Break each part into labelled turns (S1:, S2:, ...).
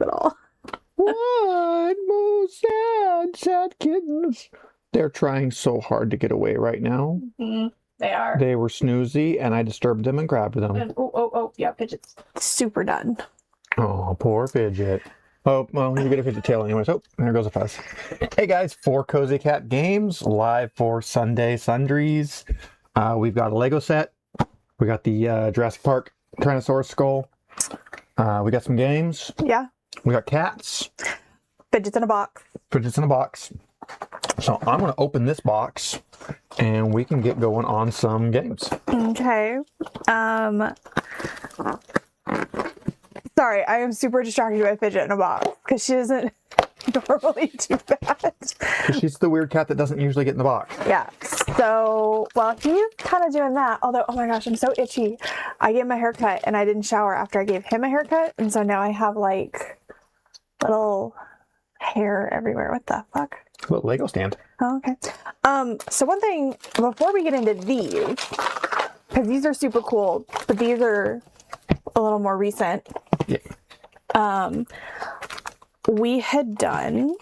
S1: at all.
S2: What? More sad kittens. They're trying so hard to get away right now.
S1: Mm-hmm. They are.
S2: They were snoozy, and I disturbed them and grabbed them.
S1: And, yeah, Fidget's super done.
S2: Oh, poor Fidget. Oh, well, you get a Fidget tail anyways. Oh, there goes a fuzz. Hey guys, 4 Cozy Cat Games, live for Sunday Sundries. We've got a Lego set. We got the Jurassic Park Tyrannosaurus skull. We got some games.
S1: Yeah.
S2: We got cats.
S1: Fidgets in a box.
S2: Fidgets in a box. So I'm going to open this box and we can get going on some games.
S1: Okay. Sorry, I am super distracted by Fidget in a box because she doesn't normally do that.
S2: She's the weird cat that doesn't usually get in the box.
S1: Yeah. So, well, he's kind of doing that. Although, oh my gosh, I'm so itchy. I gave him a haircut and I didn't shower after I gave him a haircut. And so now I have like little hair everywhere. What the fuck?
S2: A little Lego stand.
S1: Oh, okay. So one thing, before we get into these, because these are super cool, but these are a little more recent.
S2: Yeah.
S1: We had done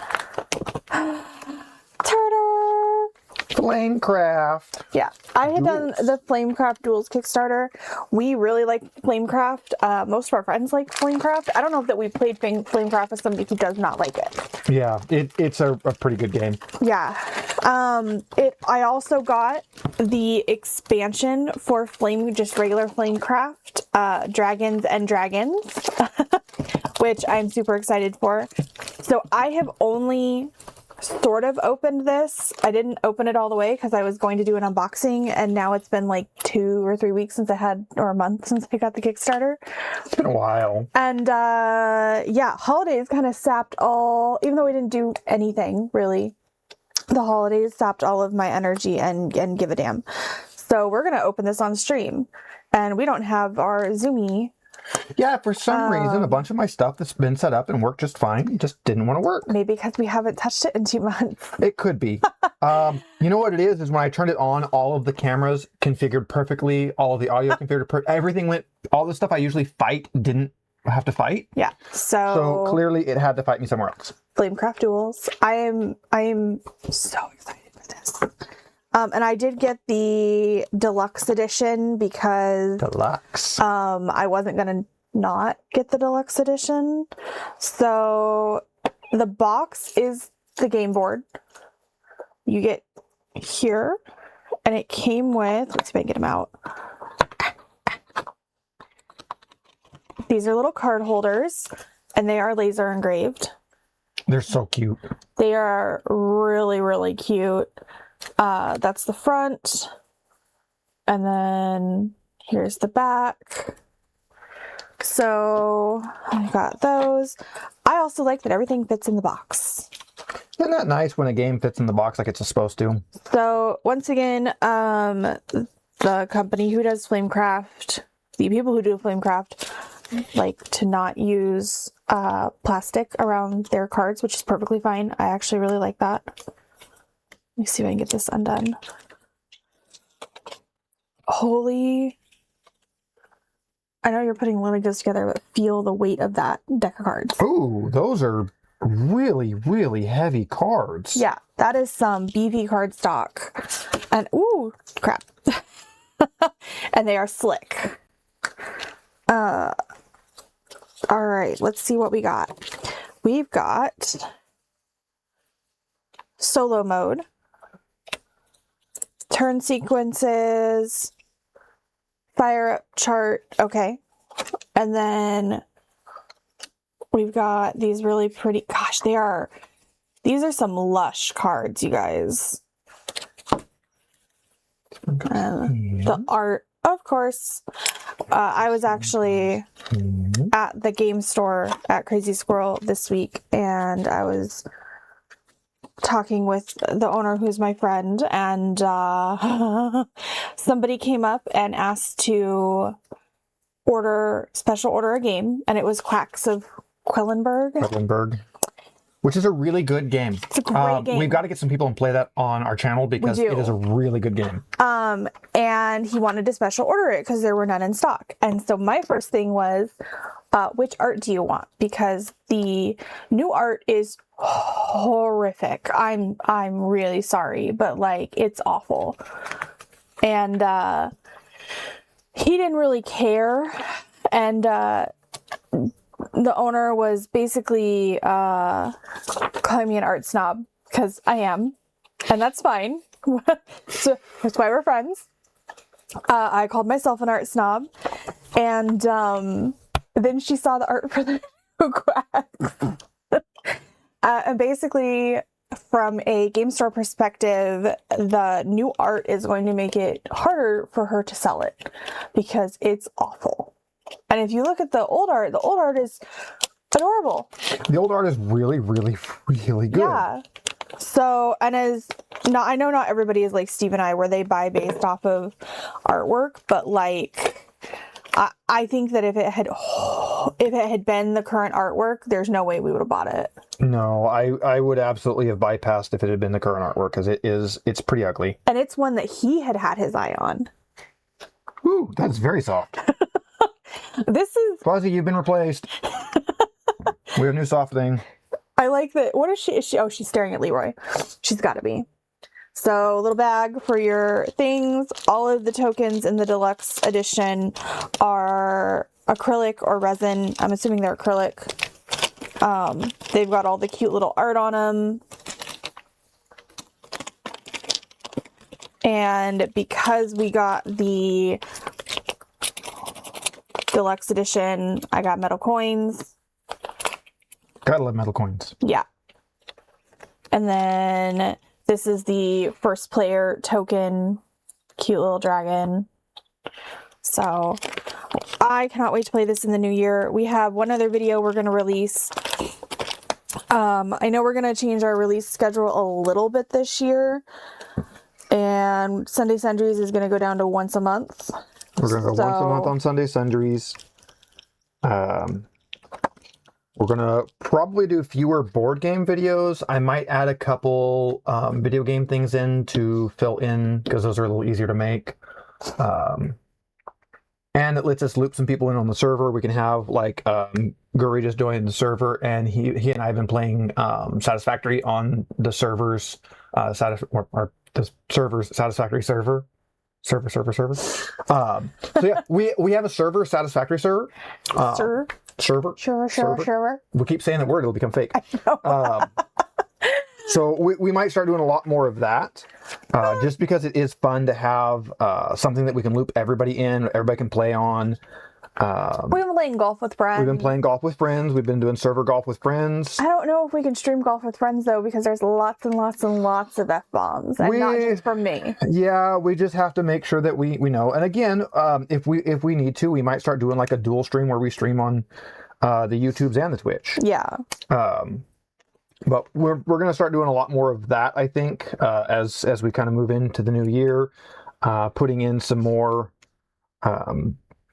S2: Flamecraft.
S1: Yeah, I had
S2: Duels.
S1: done the Flamecraft Duels Kickstarter. We really like Flamecraft. Most of our friends like Flamecraft. I don't know if that we played Flamecraft with somebody who does not like it.
S2: Yeah, it's a pretty good game.
S1: Yeah. I also got the expansion for just regular Flamecraft, Dragons and Dragons, which I'm super excited for. So I have only sort of opened this. I didn't open it all the way because I was going to do an unboxing, and now it's been like 2 or 3 weeks or a month since I got the Kickstarter.
S2: It's been a while.
S1: And yeah, holidays kind of sapped even though we didn't do anything really, the holidays sapped all of my energy and give a damn. So we're going to open this on stream, and we don't have our Zoomy.
S2: Yeah, for some reason, a bunch of my stuff that's been set up and worked just fine just didn't want to work.
S1: Maybe because we haven't touched it in 2 months.
S2: It could be. You know what it is when I turned it on, all of the cameras configured perfectly, all of the audio configured perfectly, everything went, all the stuff I usually fight didn't have to fight.
S1: Yeah. So
S2: clearly it had to fight me somewhere else.
S1: Flamecraft Duels. I am so excited for this. And I did get the deluxe edition because I wasn't gonna not get the deluxe edition. So the box is the game board. You get here, and it came with, let's see if I can get them out. These are little card holders, and they are laser engraved.
S2: They're so cute.
S1: They are really, really cute. That's the front, and then here's the back. So I got those. I also like that everything fits in the box.
S2: Isn't that nice when a game fits in the box like it's supposed to?
S1: So once again, the company who does Flamecraft, the people who do Flamecraft, like to not use plastic around their cards, which is perfectly fine. I actually really like that. Let me see if I can get this undone. Holy... I know you're putting Legos together, but feel the weight of that deck of cards.
S2: Ooh, those are really, really heavy cards.
S1: Yeah, that is some beefy card stock. And, ooh, crap. And they are slick. All right, let's see what we got. We've got solo mode, turn sequences, fire up chart. Okay. And then we've got these really pretty, gosh, these are some lush cards, you guys. The art, of course. I was actually at the game store at Crazy Squirrel this week, and I was talking with the owner, who's my friend, and somebody came up and asked to special order a game, and it was Quacks of Quedlinburg.
S2: which is a really good game.
S1: It's a great game.
S2: We've got to get some people and play that on our channel because it is a really good game.
S1: And he wanted to special order it because there were none in stock. And so my first thing was, which art do you want? Because the new art is horrific. I'm really sorry, but like it's awful. And he didn't really care. And the owner was basically calling me an art snob because I am, and that's fine. So that's why we're friends. I called myself an art snob, and then she saw the art for the new quest. And basically, from a game store perspective, the new art is going to make it harder for her to sell it because it's awful. And if you look at the old art is adorable.
S2: The old art is really, really, really good.
S1: Yeah. So, and I know not everybody is like Steve and I, where they buy based off of artwork, but like, I think that if it had been the current artwork, there's no way we would have bought it.
S2: No, I would absolutely have bypassed if it had been the current artwork because it's pretty ugly.
S1: And it's one that he had his eye on.
S2: Ooh, that's very soft.
S1: This is...
S2: Fuzzy, you've been replaced. We have a new soft thing. I
S1: like that. What is she? Oh, she's staring at Leroy. She's got to be. So, a little bag for your things. All of the tokens in the deluxe edition are acrylic or resin. I'm assuming they're acrylic. They've got all the cute little art on them. And because we got the deluxe edition, I got metal coins.
S2: Gotta love metal coins.
S1: Yeah. And then this is the first player token. Cute little dragon. So I cannot wait to play this in the new year. We have one other video we're going to release. I know we're going to change our release schedule a little bit this year. And Sunday Sundries is going to go down to once a month.
S2: We're going to go once a month on Sunday Sundries. We're going to probably do fewer board game videos. I might add a couple video game things in to fill in because those are a little easier to make. And it lets us loop some people in on the server. We can have like Guri just joined the server, and he and I have been playing Satisfactory on the server's the server's Satisfactory server. Server. So yeah, we have a server, Satisfactory server. Server.
S1: Sure.
S2: We keep saying that word; it'll become fake.
S1: I know.
S2: So we might start doing a lot more of that, just because it is fun to have something that we can loop everybody in, everybody can play on.
S1: We've been playing golf with friends.
S2: We've been playing golf with friends. We've been doing server golf with friends.
S1: I don't know if we can stream golf with friends though, because there's lots and lots and lots of F-bombs, and not just from me.
S2: Yeah, we just have to make sure that we know. And again, if we need to, we might start doing like a dual stream where we stream on the YouTubes and the Twitch.
S1: Yeah.
S2: But we're going to start doing a lot more of that, I think, as we kind of move into the new year, putting in some more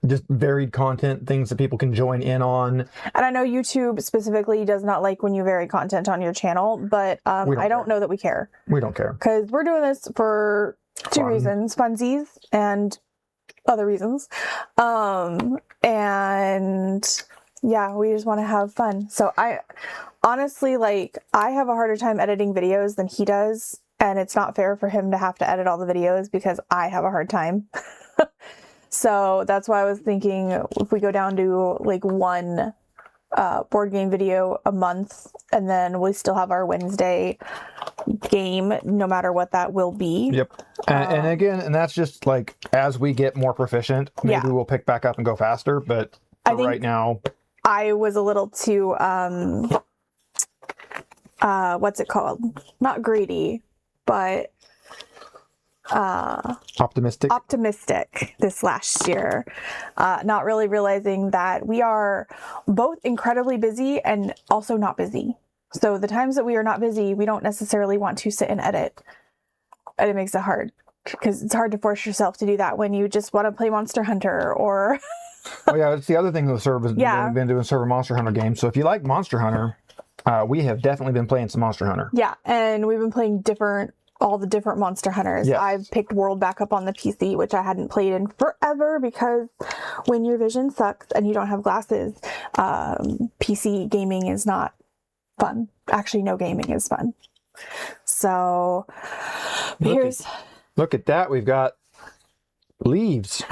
S2: just varied content, things that people can join in on.
S1: And I know YouTube specifically does not like when you vary content on your channel, but I don't know that we care.
S2: We don't care.
S1: Because we're doing this for two reasons, funsies and other reasons. And yeah, we just want to have fun. So I honestly, like, I have a harder time editing videos than he does. And it's not fair for him to have to edit all the videos because I have a hard time. So that's why I was thinking if we go down to like one board game video a month, and then we still have our Wednesday game, no matter what that will be.
S2: Yep. And again, and that's just like as we get more proficient, maybe we'll pick back up and go faster. But for right now,
S1: I was a little too what's it called? Not greedy, but optimistic this last year, not really realizing that we are both incredibly busy and also not busy. So the times that we are not busy, we don't necessarily want to sit and edit, and it makes it hard because it's hard to force yourself to do that when you just want to play Monster Hunter or
S2: oh yeah, it's the other thing with server. We've been doing server Monster Hunter games. So if you like Monster Hunter, We have definitely been playing some Monster Hunter.
S1: Yeah, and we've been playing all the different Monster Hunters.
S2: Yes.
S1: I've picked World back up on the PC, which I hadn't played in forever because when your vision sucks and you don't have glasses, PC gaming is not fun. Actually, no gaming is fun. So
S2: Look at that. We've got leaves.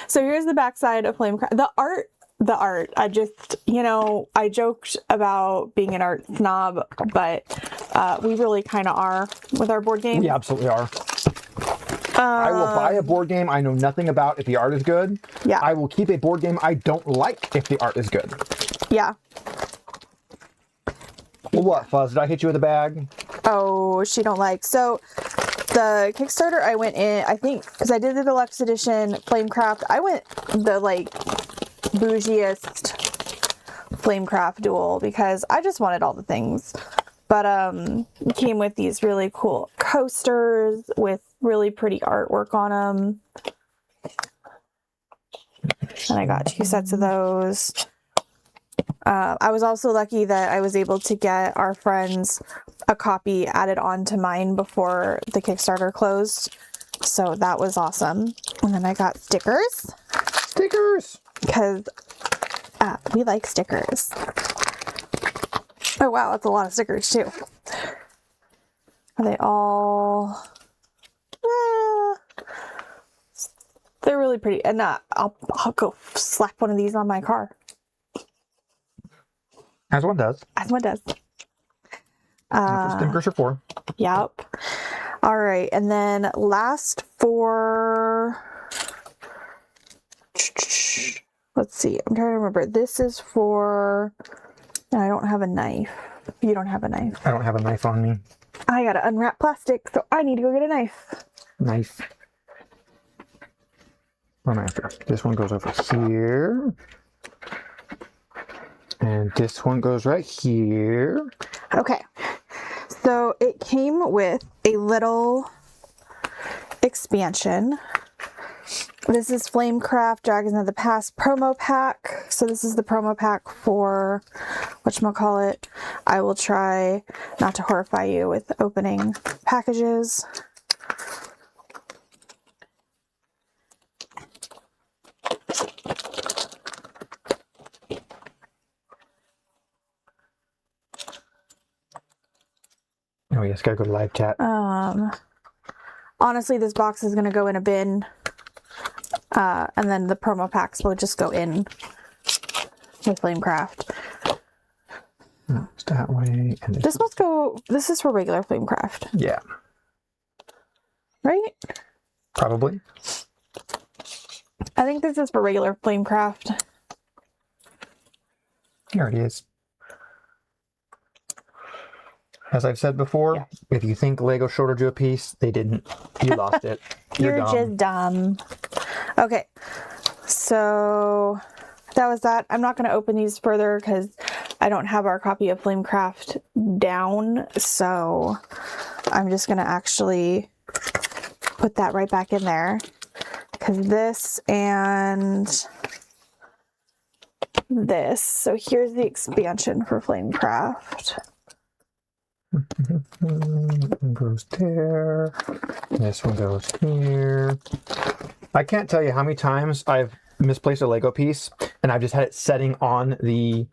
S1: So here's the backside of Flamecraft. The art. I just, I joked about being an art snob, but we really kind of are with our board games.
S2: We absolutely are. I will buy a board game I know nothing about if the art is good.
S1: Yeah.
S2: I will keep a board game I don't like if the art is good.
S1: Yeah.
S2: Well, what, Fuzz? Did I hit you with a bag?
S1: Oh, she don't like. So the Kickstarter I went in, I think, because I did the deluxe edition Flamecraft, I went the bougiest Flamecraft duel because I just wanted all the things. But it came with these really cool coasters with really pretty artwork on them. And I got 2 sets of those. I was also lucky that I was able to get our friends a copy added on to mine before the Kickstarter closed. So that was awesome. And then I got stickers.
S2: Stickers!
S1: Because we like stickers. Oh wow, that's a lot of stickers too. Are they all... they're really pretty. And I'll go slap one of these on my car.
S2: As one does.
S1: As one does.
S2: That's what stickers are for.
S1: Yep. All right, and then last for... Let's see. I'm trying to remember. This is for... And I don't have a knife. You don't have a knife.
S2: I don't have a knife on me.
S1: I gotta unwrap plastic, so I need to go get a knife.
S2: Knife. What am I after? This one goes over here. And this one goes right here.
S1: Okay. So it came with a little expansion. This is Flamecraft Dragons of the Past promo pack. So this is the promo pack for whatchamacallit. I will try not to horrify you with opening packages.
S2: Oh yes, gotta go to live chat.
S1: Honestly, this box is gonna go in a bin. And then the promo packs will just go in with Flamecraft.
S2: It's that way. And
S1: This must go, this is for regular Flamecraft,
S2: yeah,
S1: right?
S2: probably.
S1: I think this is for regular Flamecraft.
S2: Here it is. As I've said before,
S1: Yeah.
S2: if you think Lego shorted you a piece, they didn't. You lost it.
S1: You're
S2: dumb.
S1: just dumb. Okay, so that was that. I'm not going to open these further because I don't have our copy of Flamecraft down. So I'm just going to actually put that right back in there. Because this and this. So here's the expansion for Flamecraft.
S2: One goes there. This one goes here. I can't tell you how many times I've misplaced a Lego piece and I've just had it setting on the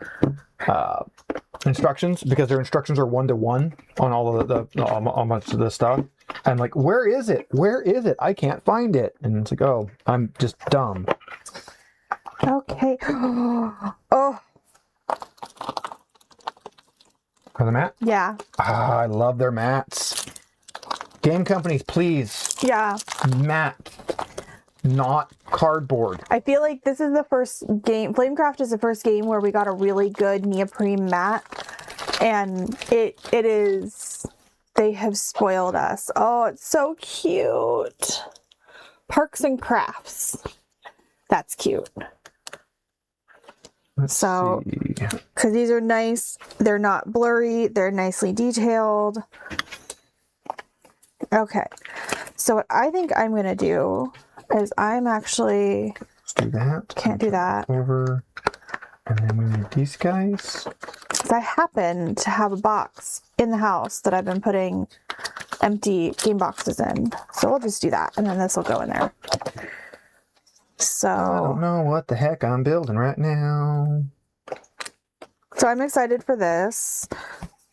S2: instructions because their instructions are 1-to-1 on all of on much of the stuff. I'm like, where is it? Where is it? I can't find it. And it's like, oh, I'm just dumb.
S1: Okay. Oh,
S2: For the mat?
S1: yeah.
S2: Ah, I love their mats. Game companies, please.
S1: Yeah.
S2: Mat, not cardboard.
S1: I feel like this is the first game, Flamecraft is the first game where we got a really good neoprene mat. And it is, they have spoiled us. Oh, it's so cute. Parks and Crafts. That's cute.
S2: Let's
S1: So,
S2: see.
S1: because these are nice, they're not blurry, they're nicely detailed. Okay, so what I think I'm going to do is I'm actually,
S2: Let's do that.
S1: can't do that.
S2: Over. And then we need these guys.
S1: Because I happen to have a box in the house that I've been putting empty game boxes in. So we'll just do that. And then this will go in there. So
S2: I don't know what the heck I'm building right now.
S1: So I'm excited for this,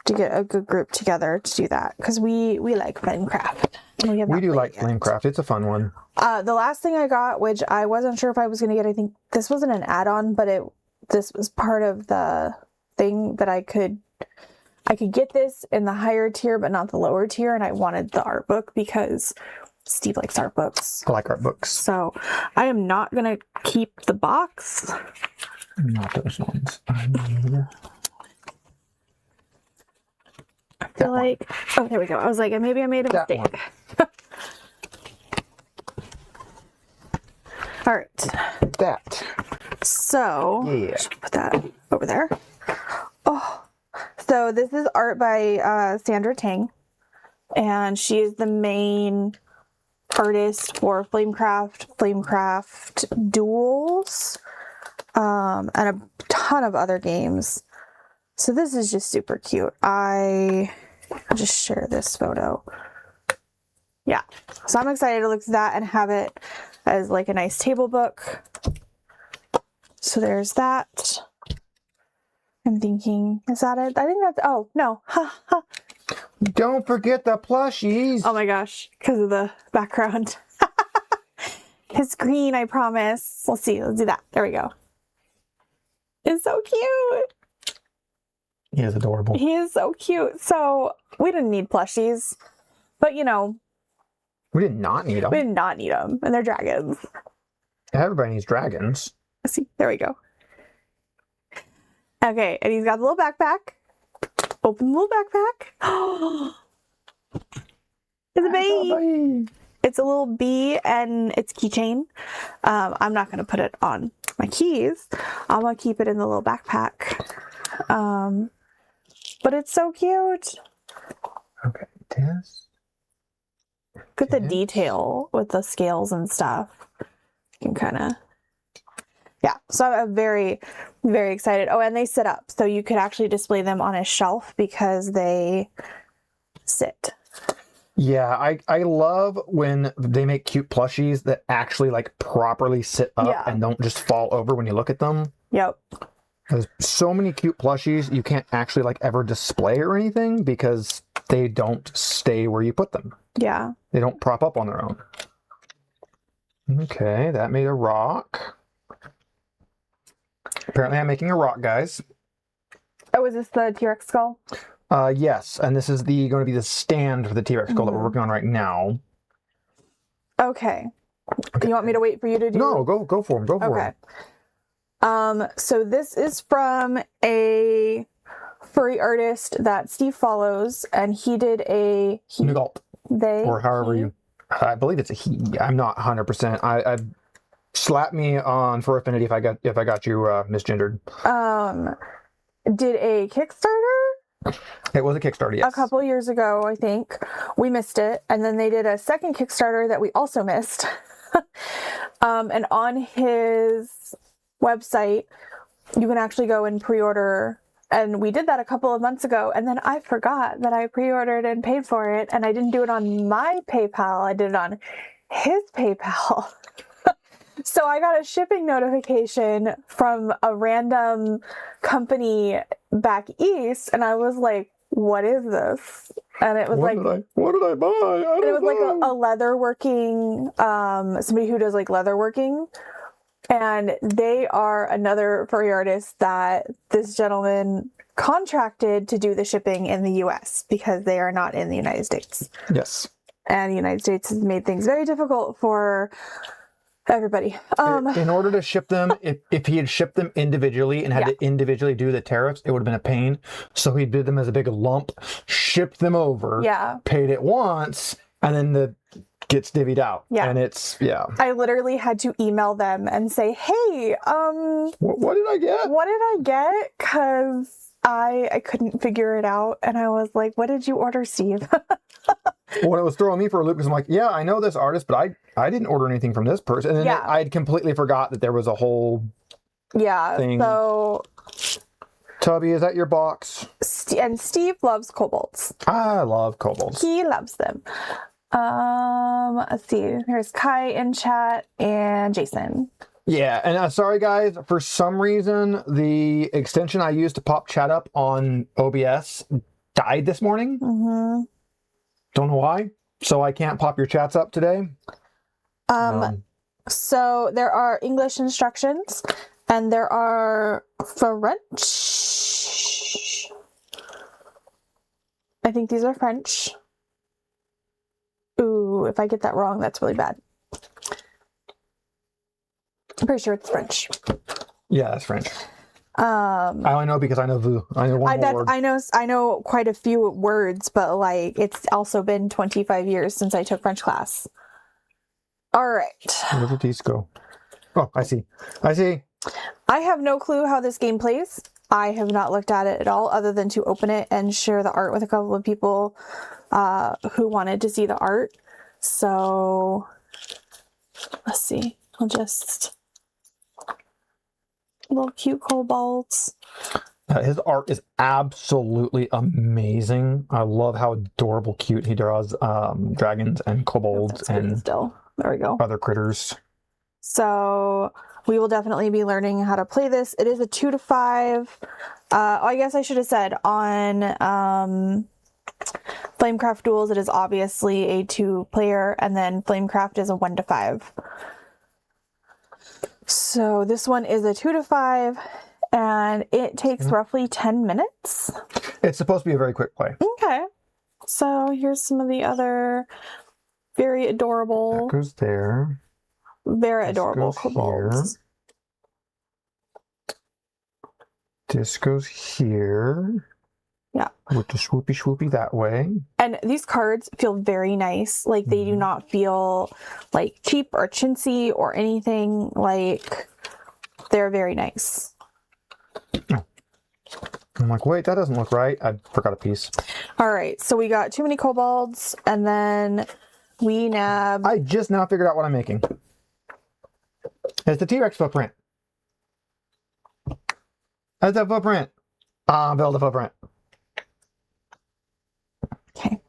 S1: to get a good group together to do that, because we like Flamecraft.
S2: We do like Flamecraft. It's a fun one.
S1: The last thing I got, which I wasn't sure if I was going to get, I think this wasn't an add-on, but this was part of the thing that I could get this in the higher tier, but not the lower tier, and I wanted the art book because Steve likes art books.
S2: I like art books.
S1: So I am not going to keep the box.
S2: Not those ones. I need...
S1: I feel like... Oh, there we go. I was like, maybe I made a mistake. All right.
S2: That.
S1: So,
S2: yeah.
S1: Put that over there. Oh, so this is art by Sandra Tang, and she is the main artist for Flamecraft Duels, and a ton of other games. So this is just super cute. I'll just share this photo. Yeah, so I'm excited to look through that and have it as like a nice table book. So there's that. I'm thinking, is that it? I think that's, oh, no. Ha, ha.
S2: Don't forget the plushies.
S1: Oh my gosh, because of the background. It's green, I promise. We'll see. Let's do that. There we go. It's so cute.
S2: He is adorable.
S1: He is so cute. So we didn't need plushies, but you know.
S2: We did not need them.
S1: We did not need them. And they're dragons.
S2: Everybody needs dragons.
S1: See, there we go. Okay, and he's got the little backpack. Open the little backpack. It's a bee. It's a little bee and it's keychain. I'm not going to put it on my keys. I'm going to keep it in the little backpack. But it's so cute.
S2: Okay, this.
S1: Look at the detail with the scales and stuff. You can kind of... Yeah, so I'm very, very excited. Oh, and they sit up, so you could actually display them on a shelf because they sit.
S2: Yeah, I love when they make cute plushies that actually like properly sit up and don't just fall over when you look at them.
S1: Yep.
S2: There's so many cute plushies you can't actually like ever display or anything because they don't stay where you put them.
S1: Yeah.
S2: They don't prop up on their own. Okay, that made a rock. Apparently I'm making a rock, guys.
S1: Oh, is this the T-Rex skull?
S2: Yes, and this is going to be the stand for the T-Rex skull that we're working on right now.
S1: Okay. You want me to wait for you to do?
S2: No, go for him. Go for him.
S1: So this is from a furry artist that Steve follows, and he did a...
S2: Nugalt.
S1: They...
S2: Or however you... I believe it's a he. I'm not 100%. I slap me on for affinity if I got you misgendered.
S1: Did a Kickstarter?
S2: It was a Kickstarter, yes.
S1: A couple years ago, I think. We missed it. And then they did a second Kickstarter that we also missed. And on his website, you can actually go and pre-order. And we did that a couple of months ago. And then I forgot that I pre-ordered and paid for it. And I didn't do it on my PayPal. I did it on his PayPal. So I got a shipping notification from a random company back east, and I was like, what is this? And it was what
S2: did I buy?
S1: It was like a leatherworking, somebody who does like leatherworking, and they are another furry artist that this gentleman contracted to do the shipping in the US because they are not in the United States.
S2: Yes.
S1: And the United States has made things very difficult for everybody.
S2: In order to ship them, if he had shipped them individually and had to individually do the tariffs, it would have been a pain. So he did them as a big lump, shipped them over, paid it once, and then gets divvied out. Yeah. And it's, I
S1: literally had to email them and say, hey,
S2: what did I get?
S1: What did I get? Because I couldn't figure it out. And I was like, what did you order, Steve?
S2: Well, it was throwing me for a loop because I'm like, yeah, I know this artist, but I didn't order anything from this person. And then I'd completely forgot that there was a whole
S1: Yeah.
S2: thing.
S1: So,
S2: Tubby, is that your box?
S1: and Steve loves kobolds.
S2: I love kobolds.
S1: He loves them. Let's see. There's Kai in chat and Jason.
S2: Yeah, and sorry guys, for some reason the extension I used to pop chat up on OBS died this morning.
S1: Mm-hmm.
S2: Don't know why. So I can't pop your chats up today.
S1: So there are English instructions and there are French. I think these are French. Ooh, if I get that wrong, that's really bad. I'm pretty sure it's French.
S2: Yeah, that's French.
S1: I
S2: only know because I know vous. I know one more word.
S1: I know quite a few words, but like it's also been 25 years since I took French class. All right.
S2: Where did these go? Oh, I see. I see.
S1: I have no clue how this game plays. I have not looked at it at all other than to open it and share the art with a couple of people who wanted to see the art. So let's see. I'll just... Little cute kobolds.
S2: His art is absolutely amazing. I love how adorable cute he draws dragons and kobolds and
S1: still. There we go.
S2: Other critters.
S1: So we will definitely be learning how to play this. It is a 2 to 5. I guess I should have said on Flamecraft Duels, it is obviously a 2-player, and then Flamecraft is a 1 to 5. So this one is a 2 to 5, and it takes roughly 10 minutes.
S2: It's supposed to be a very quick play.
S1: Okay. So here's some of the other very adorable.
S2: That goes there.
S1: Very
S2: This
S1: adorable
S2: goes
S1: kobolds.
S2: Here. This goes here.
S1: Yeah.
S2: With the swoopy that way.
S1: And these cards feel very nice. Like they do not feel like cheap or chintzy or anything. Like they're very nice.
S2: Oh. I'm like, wait, that doesn't look right. I forgot a piece.
S1: All right. So we got too many kobolds and then we nab.
S2: I just now figured out what I'm making. It's the T-Rex footprint. That's that footprint. Build a footprint.
S1: Okay.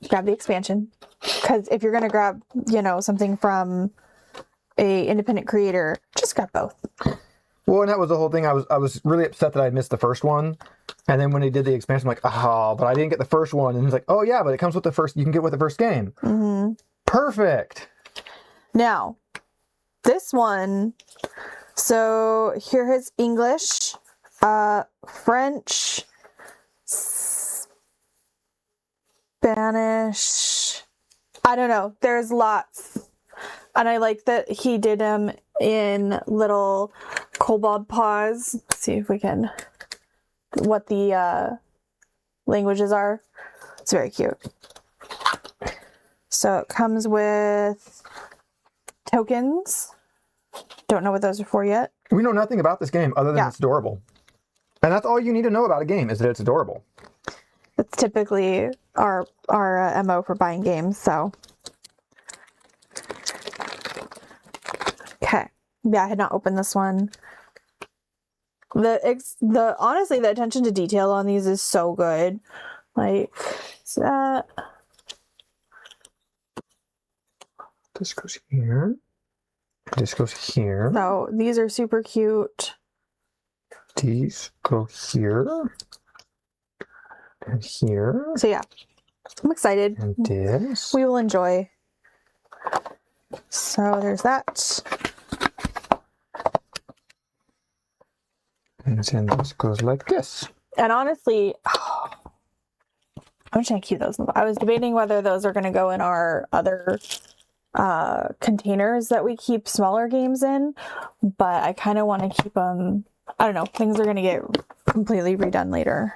S1: Grab the expansion. Because if you're going to grab, you know, something from a independent creator, just grab both.
S2: Well, and that was the whole thing. I was really upset that I missed the first one. And then when he did the expansion, I'm like, oh, but I didn't get the first one. And he's like, oh, yeah, but it comes with the first, you can get with the first game.
S1: Mm-hmm.
S2: Perfect.
S1: Now, this one, so here is English, French, Spanish. I don't know. There's lots. And I like that he did them in little kobold paws. Let's see if we can, what the languages are. It's very cute. So it comes with tokens. Don't know what those are for yet.
S2: We know nothing about this game other than it's adorable. And that's all you need to know about a game is that it's adorable.
S1: That's typically our MO for buying games, so. Okay. Yeah, I had not opened this one. Honestly, the attention to detail on these is so good. Like, is that...
S2: This goes here. This goes here.
S1: No, these are super cute.
S2: These go here. And here.
S1: So yeah, I'm excited.
S2: And this.
S1: We will enjoy. So there's that.
S2: And then this goes like this.
S1: And honestly, I'm just gonna keep those. I was debating whether those are gonna go in our other containers that we keep smaller games in, but I kind of want to keep them. I don't know, things are gonna get completely redone later.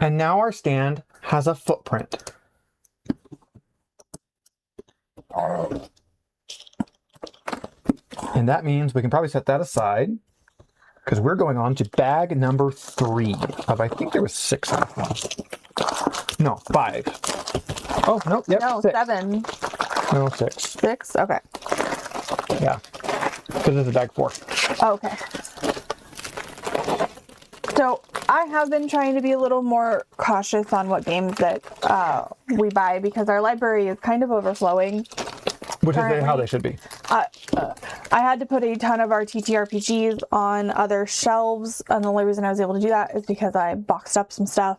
S2: And now our stand has a footprint. And that means we can probably set that aside because we're going on to bag number 3 of, I think there was 6 in this one. No, 5. Oh, no, yep,
S1: No,
S2: 6.
S1: 7.
S2: No, 6.
S1: 6? Okay.
S2: Yeah, because this is bag 4.
S1: Oh, okay. So I have been trying to be a little more cautious on what games that we buy because our library is kind of overflowing.
S2: Which is how they should be.
S1: I had to put a ton of our TTRPGs on other shelves, and the only reason I was able to do that is because I boxed up some stuff.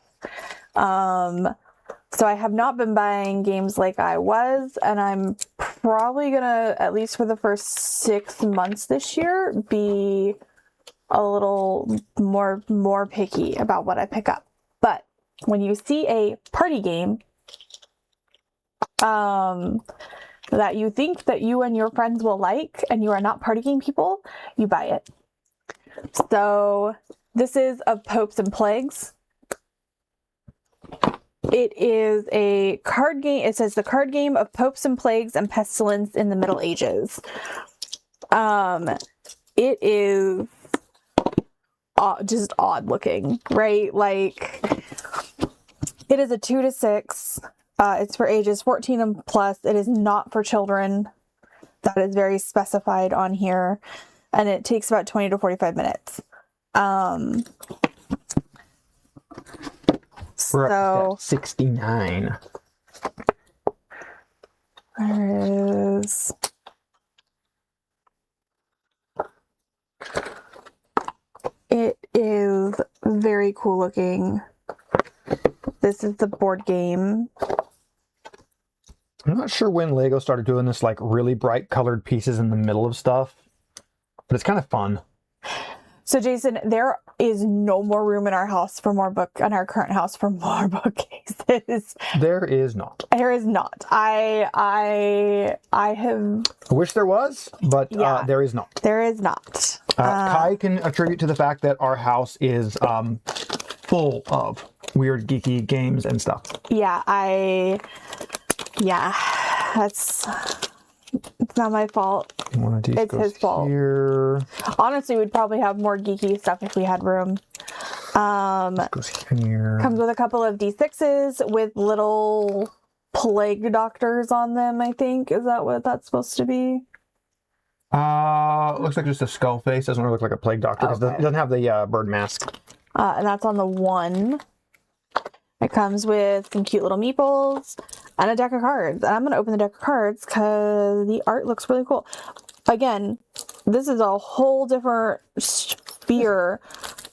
S1: So I have not been buying games like I was, and I'm probably gonna, at least for the first 6 months this year, be a little more picky about what I pick up. But when you see a party game, that you think that you and your friends will like, and you are not party game people, you buy it. So this is of Popes and Plagues. It is a card game. It says the card game of Popes and Plagues and Pestilence in the Middle Ages. It is just odd looking, right? Like, it is a 2 to 6. It's for ages 14 and plus. It is not for children. That is very specified on here. And it takes about 20 to 45 minutes.
S2: We're
S1: So
S2: up to step 69.
S1: there is... It is very cool looking. This is the board game.
S2: I'm not sure when Lego started doing this like really bright colored pieces in the middle of stuff, but it's kind of fun.
S1: So Jason, there is no more room in our house for more in our current house for more bookcases.
S2: There is not.
S1: There is not. I
S2: wish there was, but
S1: Yeah.
S2: there is not.
S1: There is not.
S2: Kai can attribute to the fact that our house is full of weird geeky games and stuff.
S1: Yeah, it's not my fault.
S2: One of these
S1: It's
S2: goes
S1: his fault.
S2: here.
S1: Honestly, we'd probably have more geeky stuff if we had room.
S2: Goes here.
S1: Comes with a couple of D6s with little plague doctors on them, I think. Is that what that's supposed to be?
S2: Looks like just a skull face. Doesn't really look like a plague doctor because it doesn't have the bird mask.
S1: And that's on the 1. It comes with some cute little meeples and a deck of cards. And I'm going to open the deck of cards because the art looks really cool. Again, this is a whole different sphere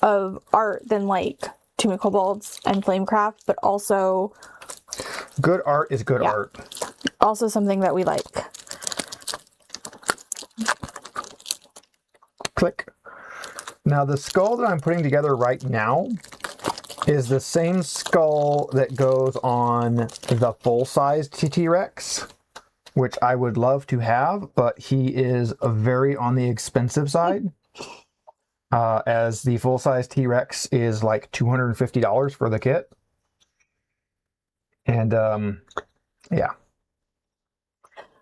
S1: of art than like Tomb of Kobolds and Flamecraft, but also...
S2: Good art is good art.
S1: Also something that we like.
S2: Click. Now the skull that I'm putting together right now is the same skull that goes on the full-size TT Rex, which I would love to have, but he is very on the expensive side. As the full-size T-Rex is like $250 for the kit. And yeah.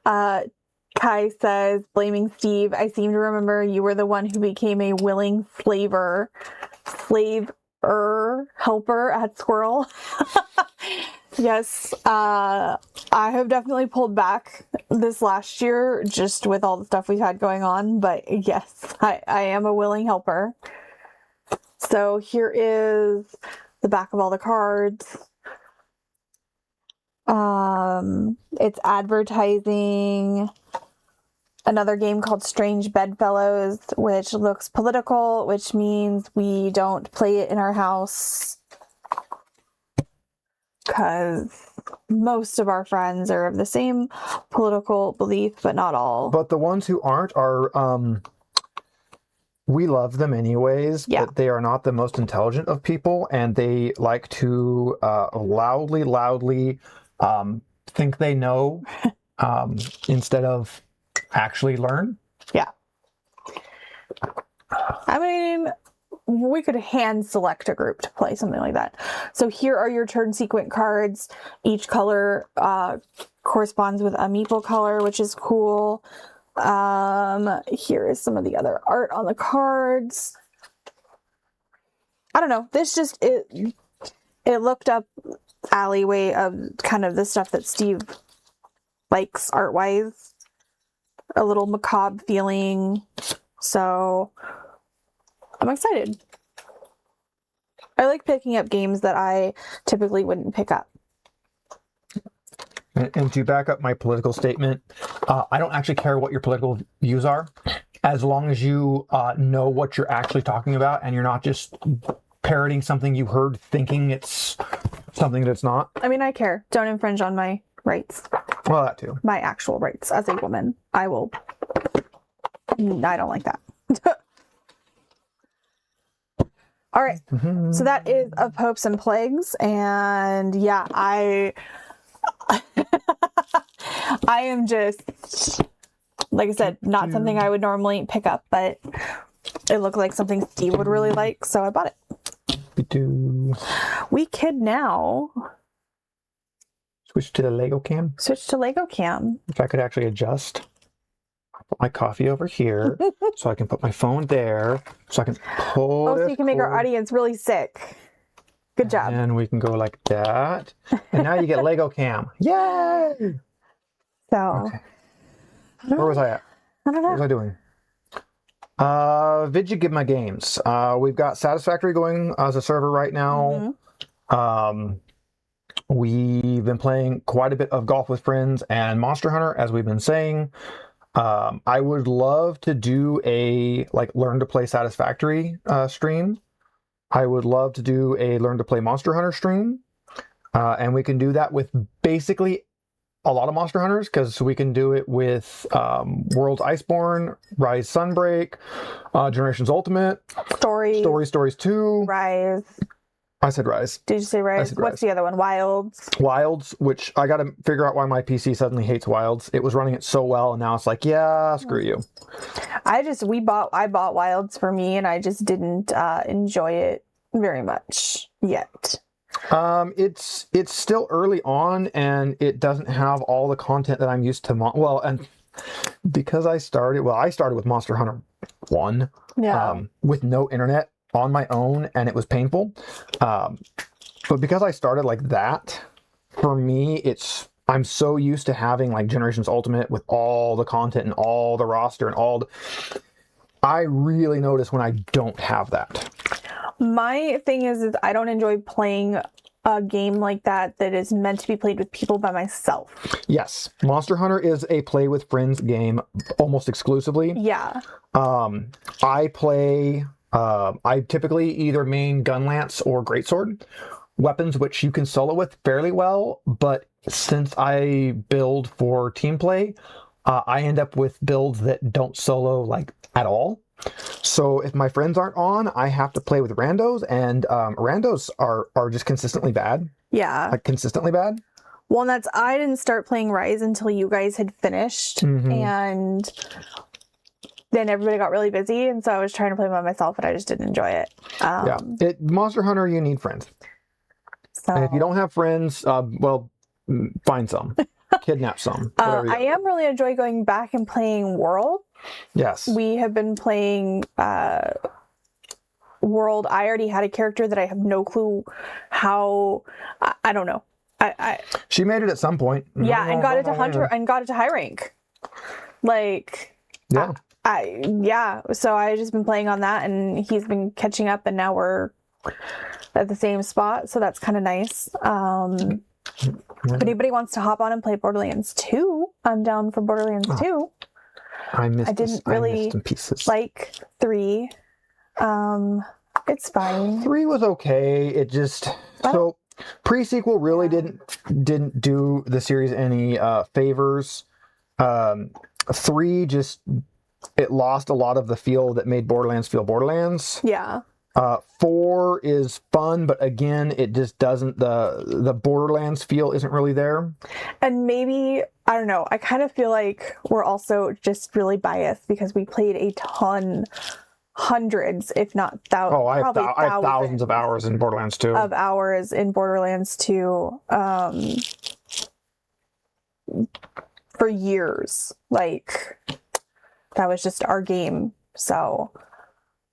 S1: Kai says, blaming Steve, I seem to remember you were the one who became a willing helper at Squirrel. Yes, I have definitely pulled back this last year just with all the stuff we've had going on, but yes, I am a willing helper. So here is the back of all the cards. It's advertising another game called Strange Bedfellows, which looks political, which means we don't play it in our house because most of our friends are of the same political belief, but not all.
S2: But the ones who aren't are, we love them anyways, but they are not the most intelligent of people, and they like to loudly think they know instead of actually learn.
S1: Yeah. I mean, we could hand select a group to play something like that. So here are your turn sequence cards. Each color corresponds with a meeple color, which is cool. Here is some of the other art on the cards. I don't know. This just, it looked up alleyway of kind of the stuff that Steve likes art-wise. A little macabre feeling. So I'm excited. I like picking up games that I typically wouldn't pick up.
S2: And to back up my political statement, I don't actually care what your political views are, as long as you know what you're actually talking about and you're not just parroting something you heard thinking it's something that it's not.
S1: I mean, I care. Don't infringe on my rights.
S2: Well, that too.
S1: My actual rights as a woman. I don't like that. All right. So that is Of Hopes and Plagues. And yeah, I am just, like I said, not something I would normally pick up, but it looked like something Steve would really like, so I bought it. We could now
S2: switch to the Lego cam.
S1: Switch to Lego cam.
S2: If I could actually adjust. I'll put my coffee over here so I can put my phone there so I can pull
S1: so you can make our audience really sick. Good job.
S2: And we can go like that. And now you get Lego cam. Yay!
S1: So,
S2: okay. Where was I at?
S1: I don't know.
S2: What was I doing? Vidya Give My Games. We've got Satisfactory going as a server right now. We've been playing quite a bit of Golf with Friends and Monster Hunter, as we've been saying. I would love to do a Learn to Play Satisfactory stream. I would love to do a Learn to Play Monster Hunter stream. And we can do that with basically a lot of Monster Hunters, because we can do it with Worlds Iceborne, Rise Sunbreak, Generations Ultimate, Stories 2.
S1: Rise.
S2: I said Rise.
S1: Did you say Rise?
S2: What's
S1: Rise. The other one? Wilds.
S2: Wilds, which I got to figure out why my PC suddenly hates Wilds. It was running it so well, and now it's like, yeah, screw you.
S1: I bought Wilds for me, and I just didn't enjoy it very much yet.
S2: It's still early on, and it doesn't have all the content that I'm used to. And because I started with Monster Hunter 1, with no internet on my own, and it was painful. But because I started like that, for me, I'm so used to having Generations Ultimate with all the content and all the roster and I really notice when I don't have that.
S1: My thing is I don't enjoy playing a game like that is meant to be played with people by myself.
S2: Yes. Monster Hunter is a play with friends game almost exclusively.
S1: Yeah.
S2: I typically either main Gunlance or Greatsword, weapons which you can solo with fairly well, but since I build for team play, I end up with builds that don't solo at all. So if my friends aren't on, I have to play with randos, and randos are just consistently bad.
S1: Yeah.
S2: Consistently bad.
S1: Well, I didn't start playing Rise until you guys had finished, and then everybody got really busy, and so I was trying to play by myself, and I just didn't enjoy it.
S2: Monster Hunter, you need friends.
S1: So,
S2: and if you don't have friends, find some. Kidnap some.
S1: I am really enjoying going back and playing World.
S2: Yes.
S1: We have been playing World. I already had a character that I have no clue how. I don't know.
S2: She made it at some point.
S1: And got it to Hunter and got it to high rank. So I just been playing on that, and he's been catching up, and now we're at the same spot, so that's kind of nice. If anybody wants to hop on and play Borderlands 2, I'm down for Borderlands 2. I didn't really like 3. It's fine.
S2: 3 was okay. It just so pre-sequel really didn't do the series any favors. 3 just it lost a lot of the feel that made Borderlands feel Borderlands.
S1: Yeah.
S2: 4 is fun, but again, it just doesn't, the Borderlands feel isn't really there.
S1: And maybe, I don't know, I kind of feel like we're also just really biased because we played a ton, hundreds, if not thousands.
S2: Oh, I have thousands of hours in Borderlands 2.
S1: For years. That was just our game. So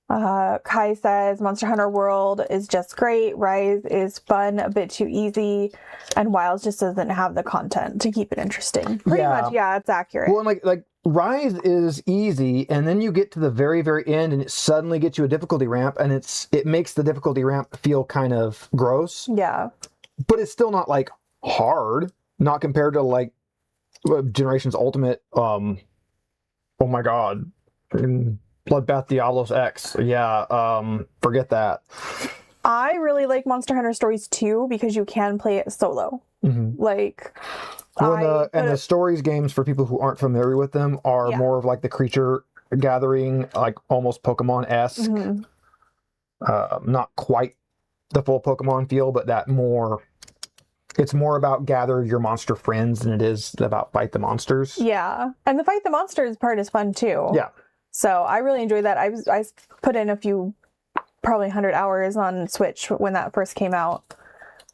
S1: Kai says Monster Hunter World is just great. Rise is fun, a bit too easy, and Wilds just doesn't have the content to keep it interesting. Pretty much, yeah, it's accurate.
S2: Well, and Rise is easy, and then you get to the very, very end, and it suddenly gets you a difficulty ramp, and it makes the difficulty ramp feel kind of gross.
S1: Yeah.
S2: But it's still not like hard, not compared to like Generations Ultimate. Oh my god, Bloodbath Diablos X. Yeah, forget that.
S1: I really like Monster Hunter Stories 2 because you can play it solo. Like,
S2: the Stories games, for people who aren't familiar with them, are more of like the creature gathering, like almost Pokemon-esque. Not quite the full Pokemon feel, but it's more about gather your monster friends than it is about fight the monsters.
S1: Yeah. And the fight the monsters part is fun too.
S2: Yeah.
S1: So I really enjoyed that. I put in a few, probably 100 hours on Switch when that first came out.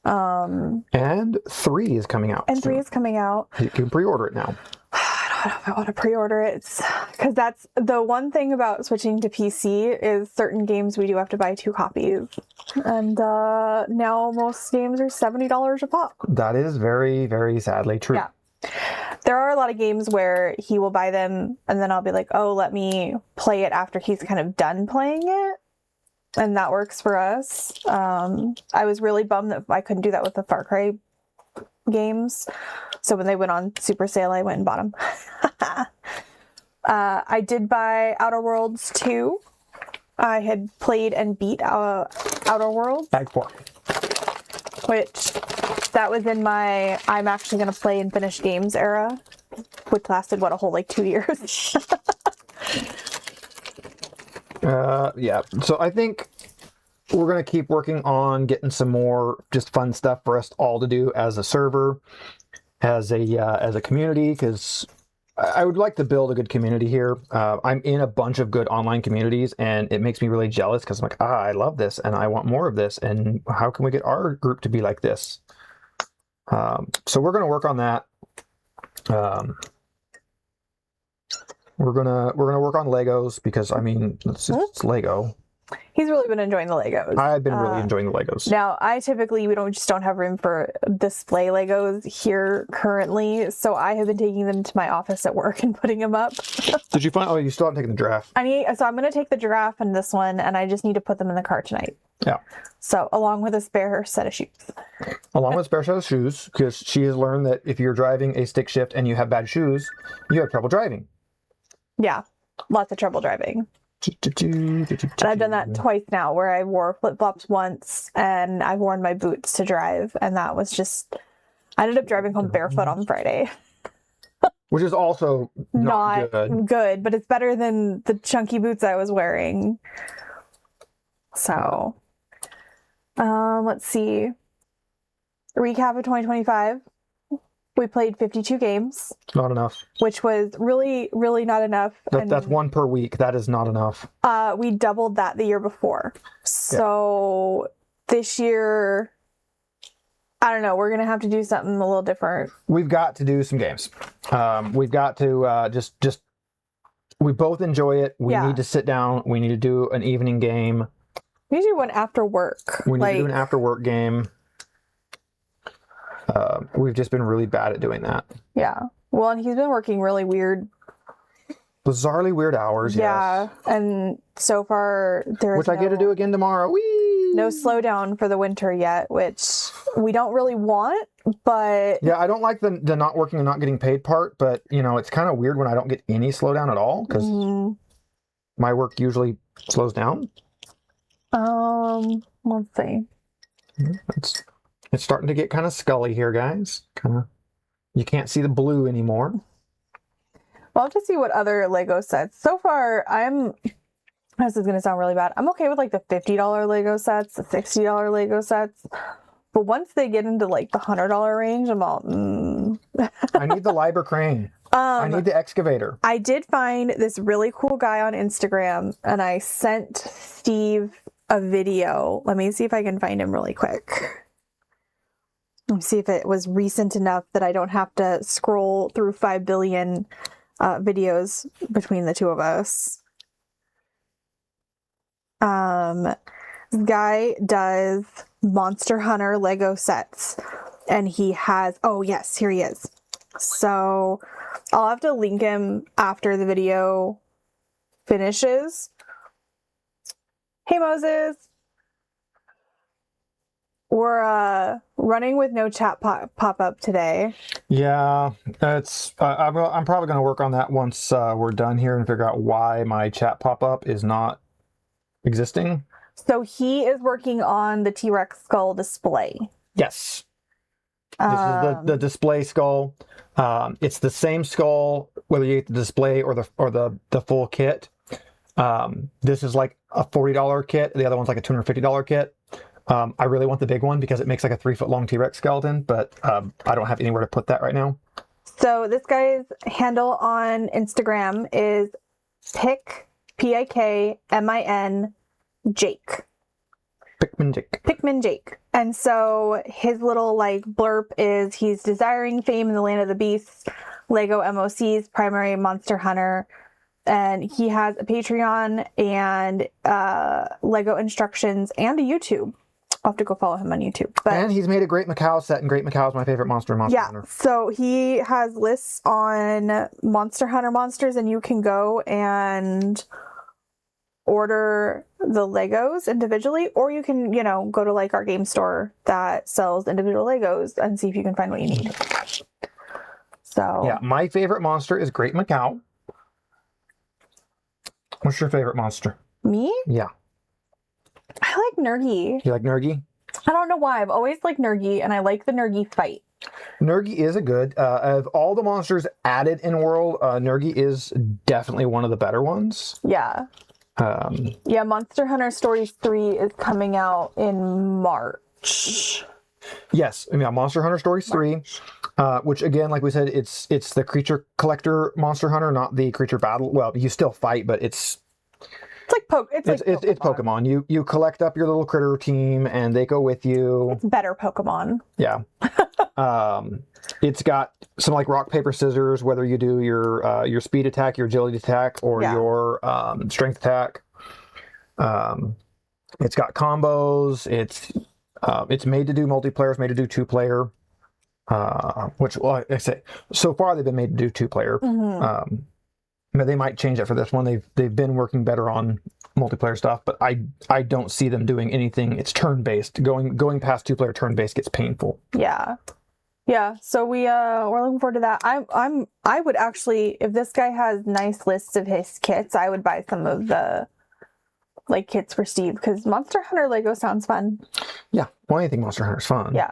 S2: And 3 is coming out.
S1: And 3 is coming out.
S2: You can pre-order it now.
S1: I don't know if I want to pre-order it. Because that's the one thing about switching to PC is certain games we do have to buy 2 copies. And now most games are $70 a pop.
S2: That is very, very sadly true.
S1: Yeah. There are a lot of games where he will buy them and then I'll be like, oh, let me play it after he's kind of done playing it. And that works for us. I was really bummed that I couldn't do that with the Far Cry games. So when they went on super sale, I went and bought them. I did buy Outer Worlds 2. I had played and beat Outer Worlds.
S2: Bag 4.
S1: Which, that was in my I'm actually going to play and finish games era. Which lasted, a whole 2 years.
S2: Yeah. So I think we're going to keep working on getting some more just fun stuff for us all to do as a server, as a community, because I would like to build a good community here. I'm in a bunch of good online communities, and it makes me really jealous because I'm like, I love this, and I want more of this, and how can we get our group to be like this? So we're going to work on that. We're gonna work on Legos because it's Lego.
S1: He's really been enjoying the Legos.
S2: I've been really enjoying the Legos.
S1: Now, we don't have room for display Legos here currently, so I have been taking them to my office at work and putting them up.
S2: Did you find? Oh, you still haven't taken the giraffe.
S1: So I'm gonna take the giraffe and this one, and I just need to put them in the car tonight.
S2: Yeah.
S1: So along with a spare set of shoes.
S2: Along with a spare set of shoes, because she has learned that if you're driving a stick shift and you have bad shoes, you have trouble driving.
S1: Yeah, lots of trouble driving. And I've done that twice now, where I wore flip-flops once and I've worn my boots to drive, and that was just, I ended up driving home barefoot on Friday.
S2: Which is also not
S1: good, but it's better than the chunky boots I was wearing. So, let's see. Recap of 2025. We played 52 games.
S2: Not enough.
S1: Which was really, really not enough.
S2: That's one per week. That is not enough.
S1: We doubled that the year before. So this year, I don't know. We're going to have to do something a little different.
S2: We've got to do some games. We've got to just we both enjoy it. We need to sit down. We need to do an evening game.
S1: We need to do one after work.
S2: We need to do an after work game. We've just been really bad at doing that. Yeah.
S1: Well, and he's been working really weird.
S2: Bizarrely weird hours,
S1: yeah.
S2: Yes.
S1: And so far,
S2: which I get to do again tomorrow. Whee!
S1: No slowdown for the winter yet, which we don't really want, but...
S2: Yeah, I don't like the not working and not getting paid part, but, it's kind of weird when I don't get any slowdown at all, because my work usually slows down.
S1: Let's see.
S2: It's starting to get kind of scully here, guys. You can't see the blue anymore.
S1: Well, I'll have to see what other Lego sets. So far, this is going to sound really bad. I'm okay with the $50 Lego sets, the $60 Lego sets. But once they get into the $100 range, I'm all,
S2: I need the Liber Crane. I need the excavator.
S1: I did find this really cool guy on Instagram, and I sent Steve a video. Let me see if I can find him really quick. Let me see if it was recent enough that I don't have to scroll through 5 billion videos between the two of us. This guy does Monster Hunter Lego sets, and he has, oh yes, here he is. So I'll have to link him after the video finishes. Hey, Moses. We're running with no chat pop up today.
S2: Yeah, that's. I'm probably going to work on that once we're done here and figure out why my chat pop-up is not existing.
S1: So he is working on the T-Rex skull display.
S2: Yes. This is the display skull. It's the same skull whether you get the display or the full kit. This is like a $40 kit. The other one's like a $250 kit. I really want the big one because it makes like a 3-foot long T-Rex skeleton, but I don't have anywhere to put that right now.
S1: So this guy's handle on Instagram is Pikmin Jake. Pikmin Jake. And so his little like blurb is he's desiring fame in the land of the beasts, Lego MOC's primary monster hunter. And he has a Patreon and Lego instructions and a YouTube. I'll have to go follow him on YouTube. But
S2: and he's made a Great Macau set, and Great Macau is my favorite Monster Hunter.
S1: So he has lists on Monster Hunter monsters, and you can go and order the Legos individually, or you can, go to like our game store that sells individual Legos and see if you can find what you need. So
S2: yeah, my favorite monster is Great Macau. What's your favorite monster?
S1: Me?
S2: Yeah.
S1: I like Nergy.
S2: You like Nergy?
S1: I don't know why. I've always liked Nergy, and I like the Nergy fight.
S2: Nergy is a good. Of all the monsters added in World, Nergy is definitely one of the better ones.
S1: Yeah. Yeah, Monster Hunter Stories 3 is coming out in March.
S2: Yes, Monster Hunter Stories 3, which again, like we said, it's the creature collector Monster Hunter, not the creature battle. Well, you still fight, but it's
S1: like
S2: it's Pokemon. You collect up your little critter team, and they go with you.
S1: It's better Pokemon.
S2: Yeah. It's got some like rock paper scissors, whether you do your speed attack, your agility attack, or your strength attack. It's got combos. It's made to do multiplayer. It's made to do 2-player. Which, like I say, so far they've been made to do 2-player.
S1: Mm-hmm.
S2: But they might change it for this one. They've been working better on multiplayer stuff, but I don't see them doing anything. It's turn-based. Going past 2-player turn-based gets painful.
S1: Yeah. Yeah, so we're looking forward to that. I would actually, if this guy has nice lists of his kits, I would buy some of the like kits for Steve, because Monster Hunter Lego sounds fun.
S2: Yeah, well, anything Monster Hunter is fun.
S1: Yeah.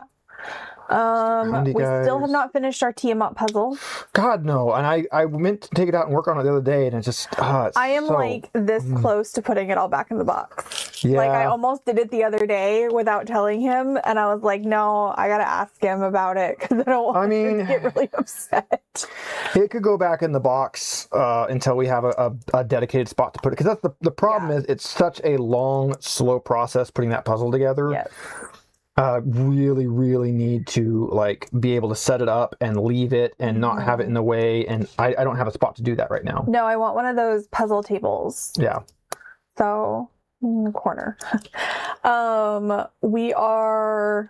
S1: We still have not finished our Tiamat puzzle.
S2: God, no. And I meant to take it out and work on it the other day, and it's just,
S1: I am like this close to putting it all back in the box.
S2: Yeah.
S1: Like I almost did it the other day without telling him, and I was like, no, I gotta ask him about it because I don't want him to get really upset.
S2: It could go back in the box until we have a dedicated spot to put it. Because that's the problem is it's such a long, slow process putting that puzzle together.
S1: Yes.
S2: Really, really need to like be able to set it up and leave it and not have it in the way. And I don't have a spot to do that right now.
S1: No, I want one of those puzzle tables.
S2: Yeah.
S1: So in the corner.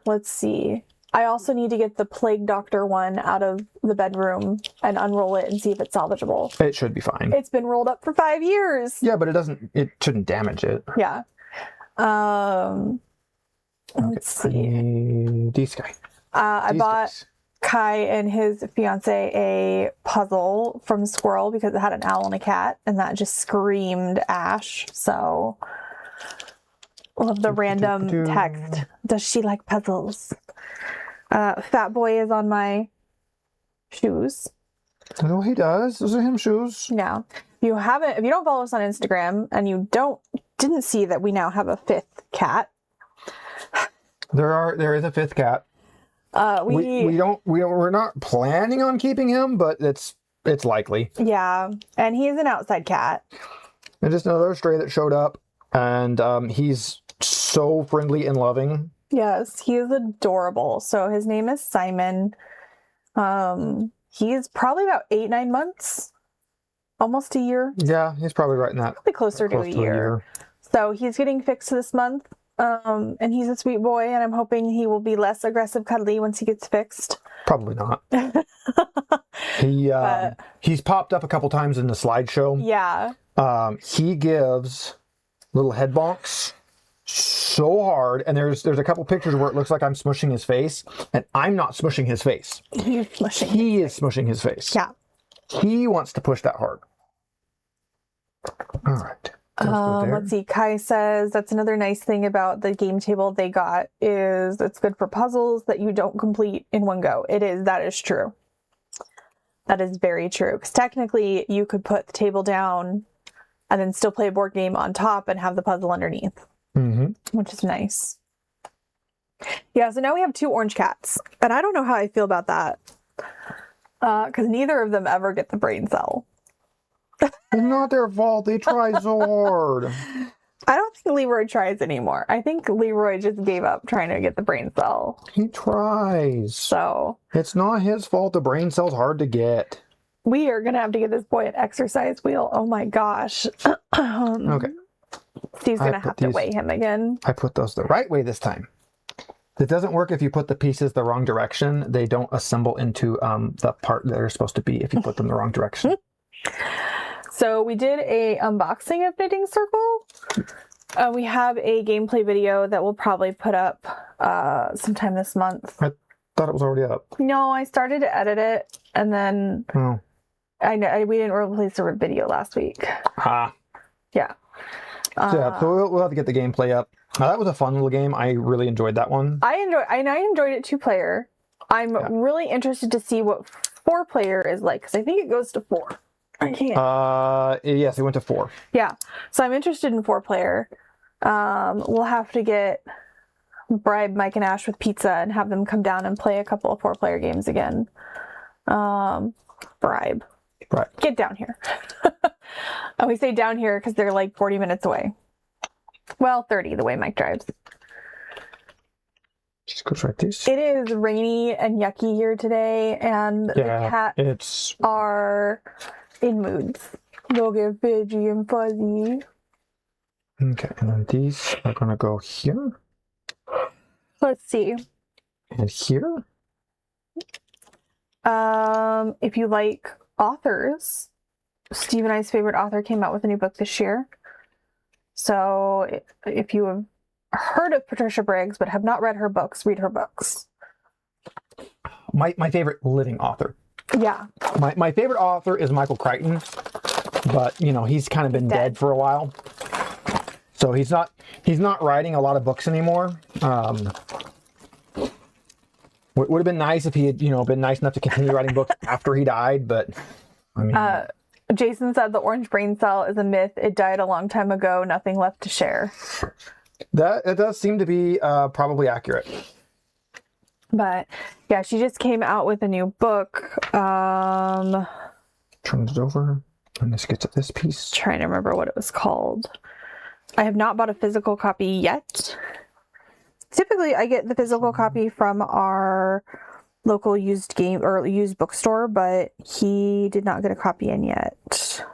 S1: Let's see. I also need to get the Plague Doctor one out of the bedroom and unroll it and see if it's salvageable.
S2: It should be fine.
S1: It's been rolled up for 5 years.
S2: Yeah, but it shouldn't damage it.
S1: Yeah. Let's see.
S2: D-Sky.
S1: I bought Kai and his fiance a puzzle from Squirrel because it had an owl and a cat, and that just screamed Ash. So, love the random text. Does she like puzzles? Fat Boy is on my shoes.
S2: Oh, he does. Those are him shoes.
S1: Yeah. If you don't follow us on Instagram and you didn't see that we now have a 5th cat.
S2: There is a 5th cat. We're not planning on keeping him, but it's likely.
S1: Yeah, and he's an outside cat.
S2: And just another stray that showed up, and he's so friendly and loving.
S1: Yes, he is adorable. So his name is Simon. He's probably about 8-9 months, almost a year.
S2: Yeah, he's probably right in that.
S1: Probably closer to a year. So he's getting fixed this month. And he's a sweet boy, and I'm hoping he will be less aggressive cuddly once he gets fixed.
S2: Probably not. He's popped up a couple times in the slideshow.
S1: Yeah.
S2: He gives little head bonks so hard, and there's a couple pictures where it looks like I'm smushing his face, and I'm not smushing his face.
S1: He's smushing.
S2: He is smushing his face.
S1: Yeah.
S2: He wants to push that hard. All right.
S1: Let's see. Kai says that's another nice thing about the game table they got is it's good for puzzles that you don't complete in one go. It is. That is true. That is very true. Because technically you could put the table down and then still play a board game on top and have the puzzle underneath, which is nice. Yeah. So now we have 2 orange cats, and I don't know how I feel about that because neither of them ever get the brain cell.
S2: It's not their fault. They try so hard.
S1: I don't think Leroy tries anymore. I think Leroy just gave up trying to get the brain cell.
S2: He tries.
S1: So
S2: it's not his fault. The brain cell's hard to get.
S1: We are going to have to get this boy an exercise wheel. Oh my gosh.
S2: Okay.
S1: Steve's going to have to weigh him again.
S2: I put those the right way this time. It doesn't work if you put the pieces the wrong direction. They don't assemble into the part that they're supposed to be if you put them the wrong direction.
S1: So we did a unboxing of Knitting Circle. We have a gameplay video that we'll probably put up sometime this month.
S2: I thought it was already up.
S1: No, I started to edit it, and then we didn't release a video last week. Yeah.
S2: So we'll have to get the gameplay up. That was a fun little game. I really enjoyed that one.
S1: I enjoyed it 2-player. I'm really interested to see what 4-player is like because I think it goes to 4. I can't.
S2: Yes, it went to 4.
S1: Yeah, so I'm interested in 4-player. We'll have to bribe Mike and Ash with pizza and have them come down and play a couple of 4-player games again. Bribe.
S2: Right.
S1: Get down here. And we say down here because they're like 40 minutes away. Well, 30 the way Mike drives.
S2: Just goes right this.
S1: It is rainy and yucky here today, and the cats are in moods. They'll get fidgy and fuzzy.
S2: Okay, and then these are going to go here.
S1: Let's see.
S2: And here.
S1: If you like authors, Steve and I's favorite author came out with a new book this year. So if you have heard of Patricia Briggs but have not read her books, read her books.
S2: My favorite living author.
S1: Yeah.
S2: My favorite author is Michael Crichton, but he's kind of been dead for a while. So he's not writing a lot of books anymore. Would have been nice if he had been nice enough to continue writing books after he died, but I mean
S1: Jason said the orange brain cell is a myth. It died a long time ago. Nothing left to share.
S2: It does seem to be probably accurate.
S1: But yeah, she just came out with a new book.
S2: Turn it over and this gets at this piece.
S1: Trying to remember what it was called. I have not bought a physical copy yet. Typically, I get the physical copy from our local used bookstore, but he did not get a copy in yet.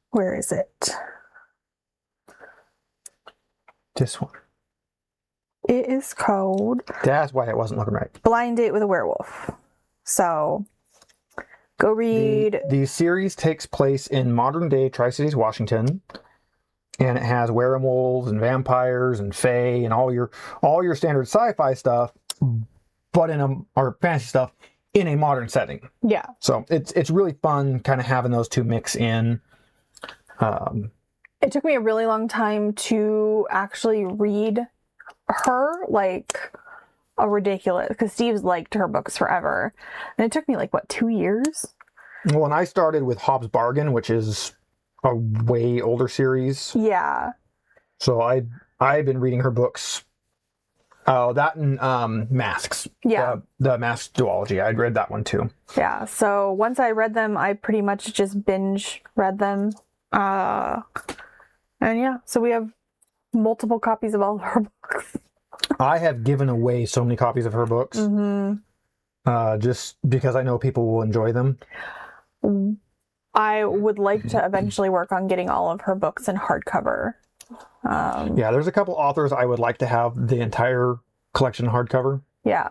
S1: Where is it?
S2: This one.
S1: It is called...
S2: That's why it wasn't looking right.
S1: Blind Date with a Werewolf. So, go read...
S2: The series takes place in modern-day Tri-Cities, Washington, and it has werewolves and vampires and fae and all your standard sci-fi stuff, but or fantasy stuff in a modern setting.
S1: Yeah.
S2: So it's really fun kind of having those two mix in.
S1: It took me a really long time to actually read her, like a ridiculous, because Steve's liked her books forever. And it took me 2 years?
S2: Well, and I started with Hobbs Bargain, which is a way older series.
S1: Yeah.
S2: So I've been reading her books. Oh, that and Masks.
S1: Yeah.
S2: The Masks duology. I'd read that one too.
S1: Yeah. So once I read them, I pretty much just binge read them. And yeah, so we have multiple copies of all of her books.
S2: I have given away so many copies of her books. Just because I know people will enjoy them.
S1: I would like to eventually work on getting all of her books in hardcover.
S2: Yeah, there's a couple authors I would like to have the entire collection hardcover.
S1: Yeah.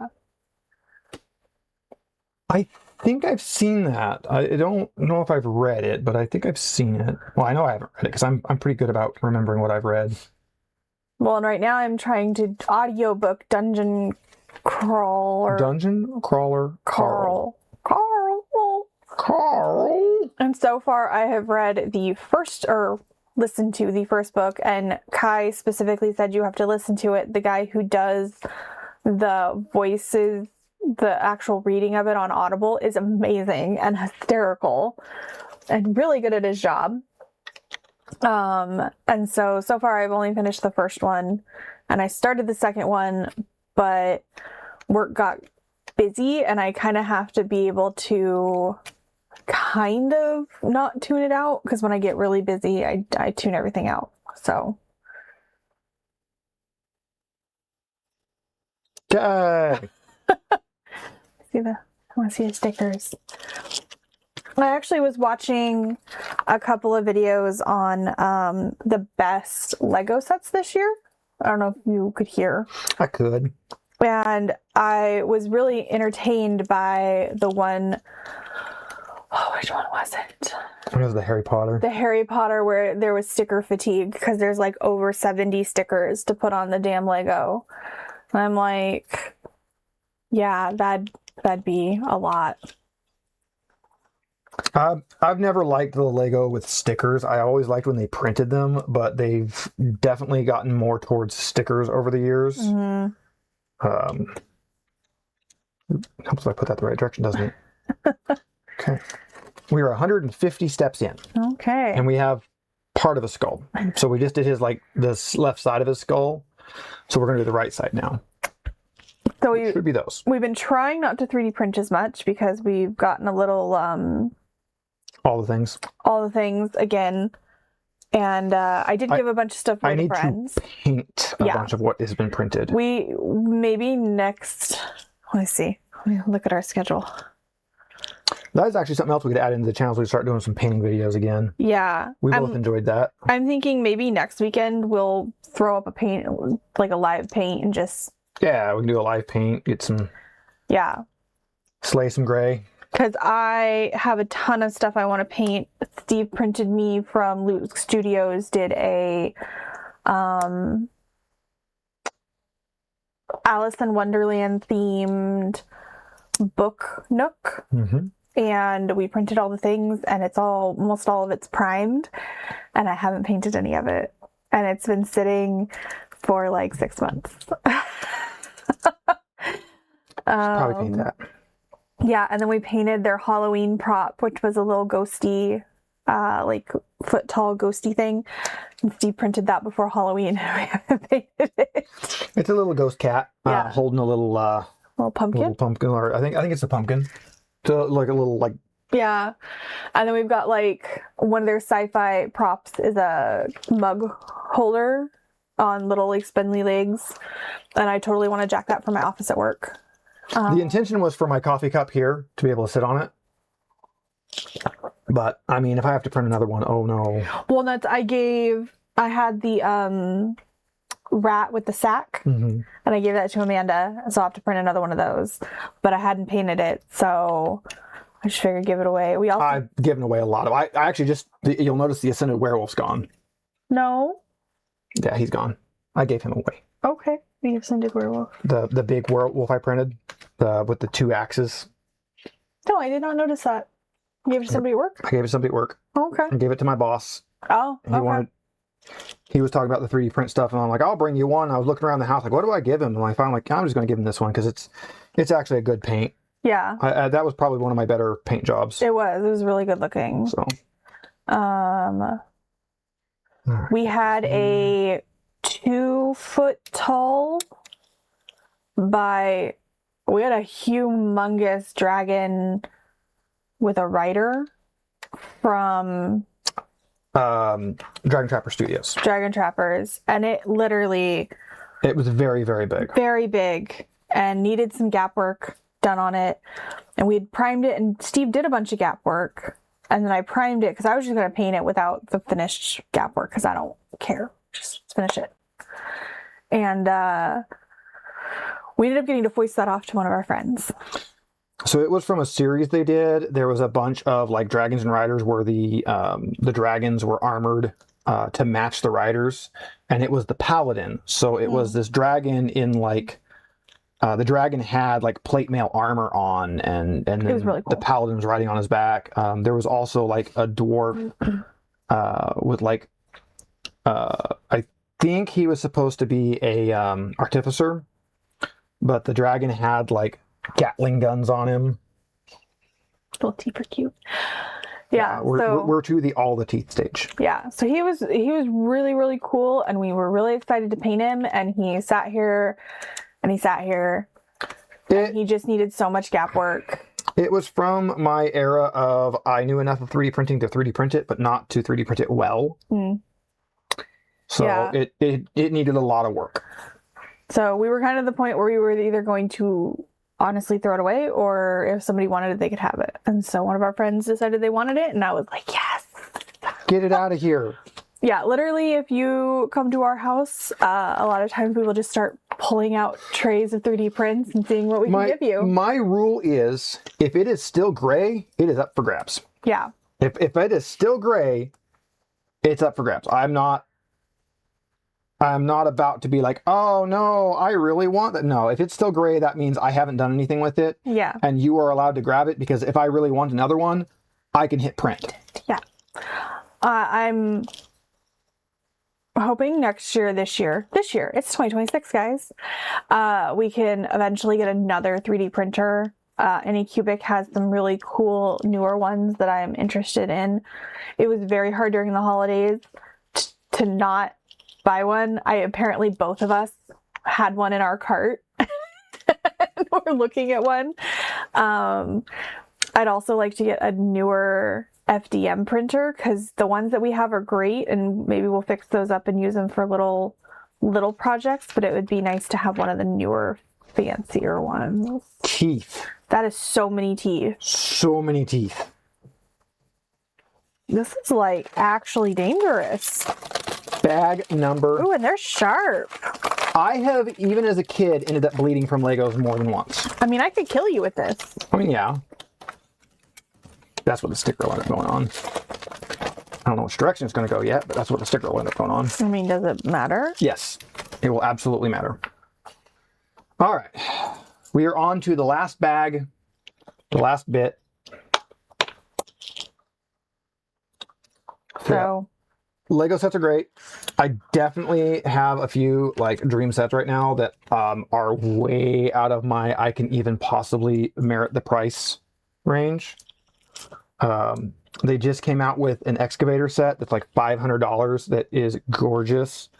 S2: I think I've seen that. I don't know if I've read it, but I think I've seen it. Well, I know I haven't read it because I'm pretty good about remembering what I've read.
S1: Well, and right now I'm trying to audiobook Dungeon Crawler.
S2: Dungeon Crawler
S1: Carl. And so far I have read the first, or listened to the first book, and Kai specifically said you have to listen to it. The guy who does the voices, the actual reading of it on Audible, is amazing and hysterical and really good at his job. And so far I've only finished the first one, and I started the second one, but work got busy and I kind of have to be able to kind of not tune it out, because when I get really busy, I tune everything out. So.
S2: Okay.
S1: I want to see the stickers. I actually was watching a couple of videos on the best Lego sets this year. I don't know if you could hear.
S2: I could.
S1: And I was really entertained by the one. Oh, which one was it?
S2: It was the Harry Potter.
S1: The Harry Potter, where there was sticker fatigue because there's like over 70 stickers to put on the damn Lego. And I'm like, yeah, that'd be a lot.
S2: I've never liked the Lego with stickers. I always liked when they printed them, but they've definitely gotten more towards stickers over the years.
S1: Mm-hmm.
S2: Helps if I put that the right direction, doesn't it? Okay. We are 150 steps in.
S1: Okay.
S2: And we have part of a skull. So we just did his, like, this left side of his skull. So we're going to do the right side now.
S1: So
S2: it should be those.
S1: We've been trying not to 3D print as much because we've gotten a little...
S2: all the things.
S1: All the things again. And I did give a bunch of stuff away to friends.
S2: To paint a bunch of what has been printed.
S1: We maybe next... Let me see. Let me look at our schedule.
S2: That is actually something else we could add into the channel so we start doing some painting videos again.
S1: Yeah.
S2: We both enjoyed that.
S1: I'm thinking maybe next weekend we'll throw up a paint, like a live paint, and just...
S2: Yeah, we can do a live paint, get some...
S1: Yeah.
S2: Slay some gray.
S1: Because I have a ton of stuff I want to paint. Steve printed me from Luke Studios, did a Alice in Wonderland themed book nook.
S2: Mm-hmm.
S1: And we printed all the things, and it's almost all of it's primed, and I haven't painted any of it. And it's been sitting for like 6 months.
S2: Probably paint that.
S1: Yeah, and then we painted their Halloween prop, which was a little ghosty, like foot tall ghosty thing. And Steve printed that before Halloween, and we haven't painted it.
S2: It's a little ghost cat holding a little
S1: pumpkin.
S2: Little pumpkin, or I think it's a pumpkin. So like a little like.
S1: Yeah, and then we've got like one of their sci-fi props is a mug holder on little like spindly legs, and I totally want to jack that for my office at work.
S2: The intention was for my coffee cup here to be able to sit on it. But I mean, if I have to print another one, oh no.
S1: Well, I had the rat with the sack, and I gave that to Amanda, so I'll have to print another one of those. But I hadn't painted it, so I just figured give it away. I've
S2: given away a lot of. I actually you'll notice the Ascended Werewolf's gone.
S1: No.
S2: Yeah, he's gone. I gave him away.
S1: Okay. The Ascended Werewolf.
S2: The big werewolf I printed, with the 2 axes.
S1: No, I did not notice that. You gave it to somebody at work?
S2: I gave it to somebody at work.
S1: Okay.
S2: I gave it to my boss.
S1: Oh, okay.
S2: He was talking about the 3D print stuff, and I'm like, I'll bring you one. I was looking around the house, like, what do I give him? And I found, like, I'm just going to give him this one because it's actually a good paint.
S1: Yeah.
S2: That was probably one of my better paint jobs.
S1: It was really good looking.
S2: So.
S1: We had a 2-foot tall we had a humongous dragon with a rider from
S2: Dragon Trapper Studios.
S1: Dragon Trappers, and it
S2: was very, very big.
S1: Very big, and needed some gap work done on it. And we had primed it, and Steve did a bunch of gap work, and then I primed it because I was just going to paint it without the finished gap work because I don't care. just finish it. And we ended up getting to foist that off to one of our friends.
S2: So it was from a series they did. There was a bunch of like dragons and riders where the dragons were armored to match the riders, and it was the paladin. So it was this dragon in like the dragon had like plate mail armor on, and then
S1: it was really cool.
S2: The paladin was riding on his back. There was also like a dwarf with like I think he was supposed to be a artificer, but the dragon had like Gatling guns on him.
S1: Little teeth are cute. Yeah,
S2: we're to the all the teeth stage.
S1: Yeah, so he was really, really cool, and we were really excited to paint him. And he sat here, and he sat here. And he just needed so much gap work.
S2: It was from my era of I knew enough of 3D printing to 3D print it, but not to 3D print it well. So yeah. it needed a lot of work. So
S1: we were kind of at the point where we were either going to honestly throw it away, or if somebody wanted it, they could have it. And so one of our friends decided they wanted it, and I was like, yes!
S2: Get it out of here.
S1: Yeah, literally, if you come to our house, a lot of times we will just start pulling out trays of 3D prints and seeing what we can give you.
S2: My rule is, if it is still gray, it is up for grabs.
S1: Yeah.
S2: If it is still gray, it's up for grabs. I'm not about to be like, oh no, I really want that. No, if it's still gray, that means I haven't done anything with it.
S1: Yeah.
S2: And you are allowed to grab it, because if I really want another one, I can hit print.
S1: Yeah. I'm hoping this year, it's 2026, guys. We can eventually get another 3D printer. Anycubic has some really cool newer ones that I'm interested in. It was very hard during the holidays to not buy one. Apparently both of us had one in our cart. We're looking at one. I'd also like to get a newer FDM printer, because the ones that we have are great, and maybe we'll fix those up and use them for little projects, but it would be nice to have one of the newer, fancier ones.
S2: Teeth.
S1: That is so many teeth.
S2: So many teeth.
S1: This is like actually dangerous.
S2: Bag number.
S1: Ooh, and they're sharp.
S2: I have, even as a kid, ended up bleeding from Legos more than once.
S1: I mean, I could kill you with this.
S2: I mean, yeah. That's what the sticker will end up going on. I don't know which direction it's going to go yet, but that's what the sticker will end up going on.
S1: I mean, does it matter?
S2: Yes, it will absolutely matter. All right. We are on to the last bag, the last bit.
S1: So...
S2: Lego sets are great. I definitely have a few like dream sets right now that are way out of my I can even possibly merit the price range. They just came out with an excavator set that's like $500 that is gorgeous.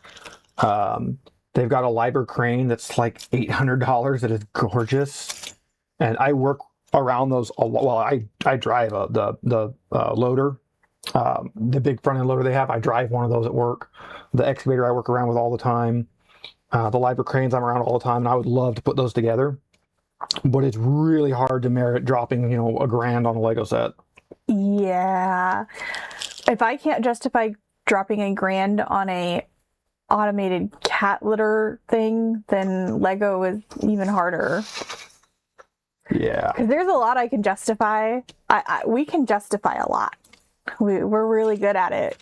S2: They've got a Liber crane that's like $800 that is gorgeous. And I work around those a lot. Well, I drive the loader. The big front end loader they have, I drive one of those at work. The excavator I work around with all the time. The Liber cranes I'm around all the time, and I would love to put those together. But it's really hard to merit dropping, $1,000 on a Lego set.
S1: Yeah. If I can't justify dropping $1,000 on a automated cat litter thing, then Lego is even harder.
S2: Yeah.
S1: Because there's a lot I can justify. We can justify a lot. We're really good at it.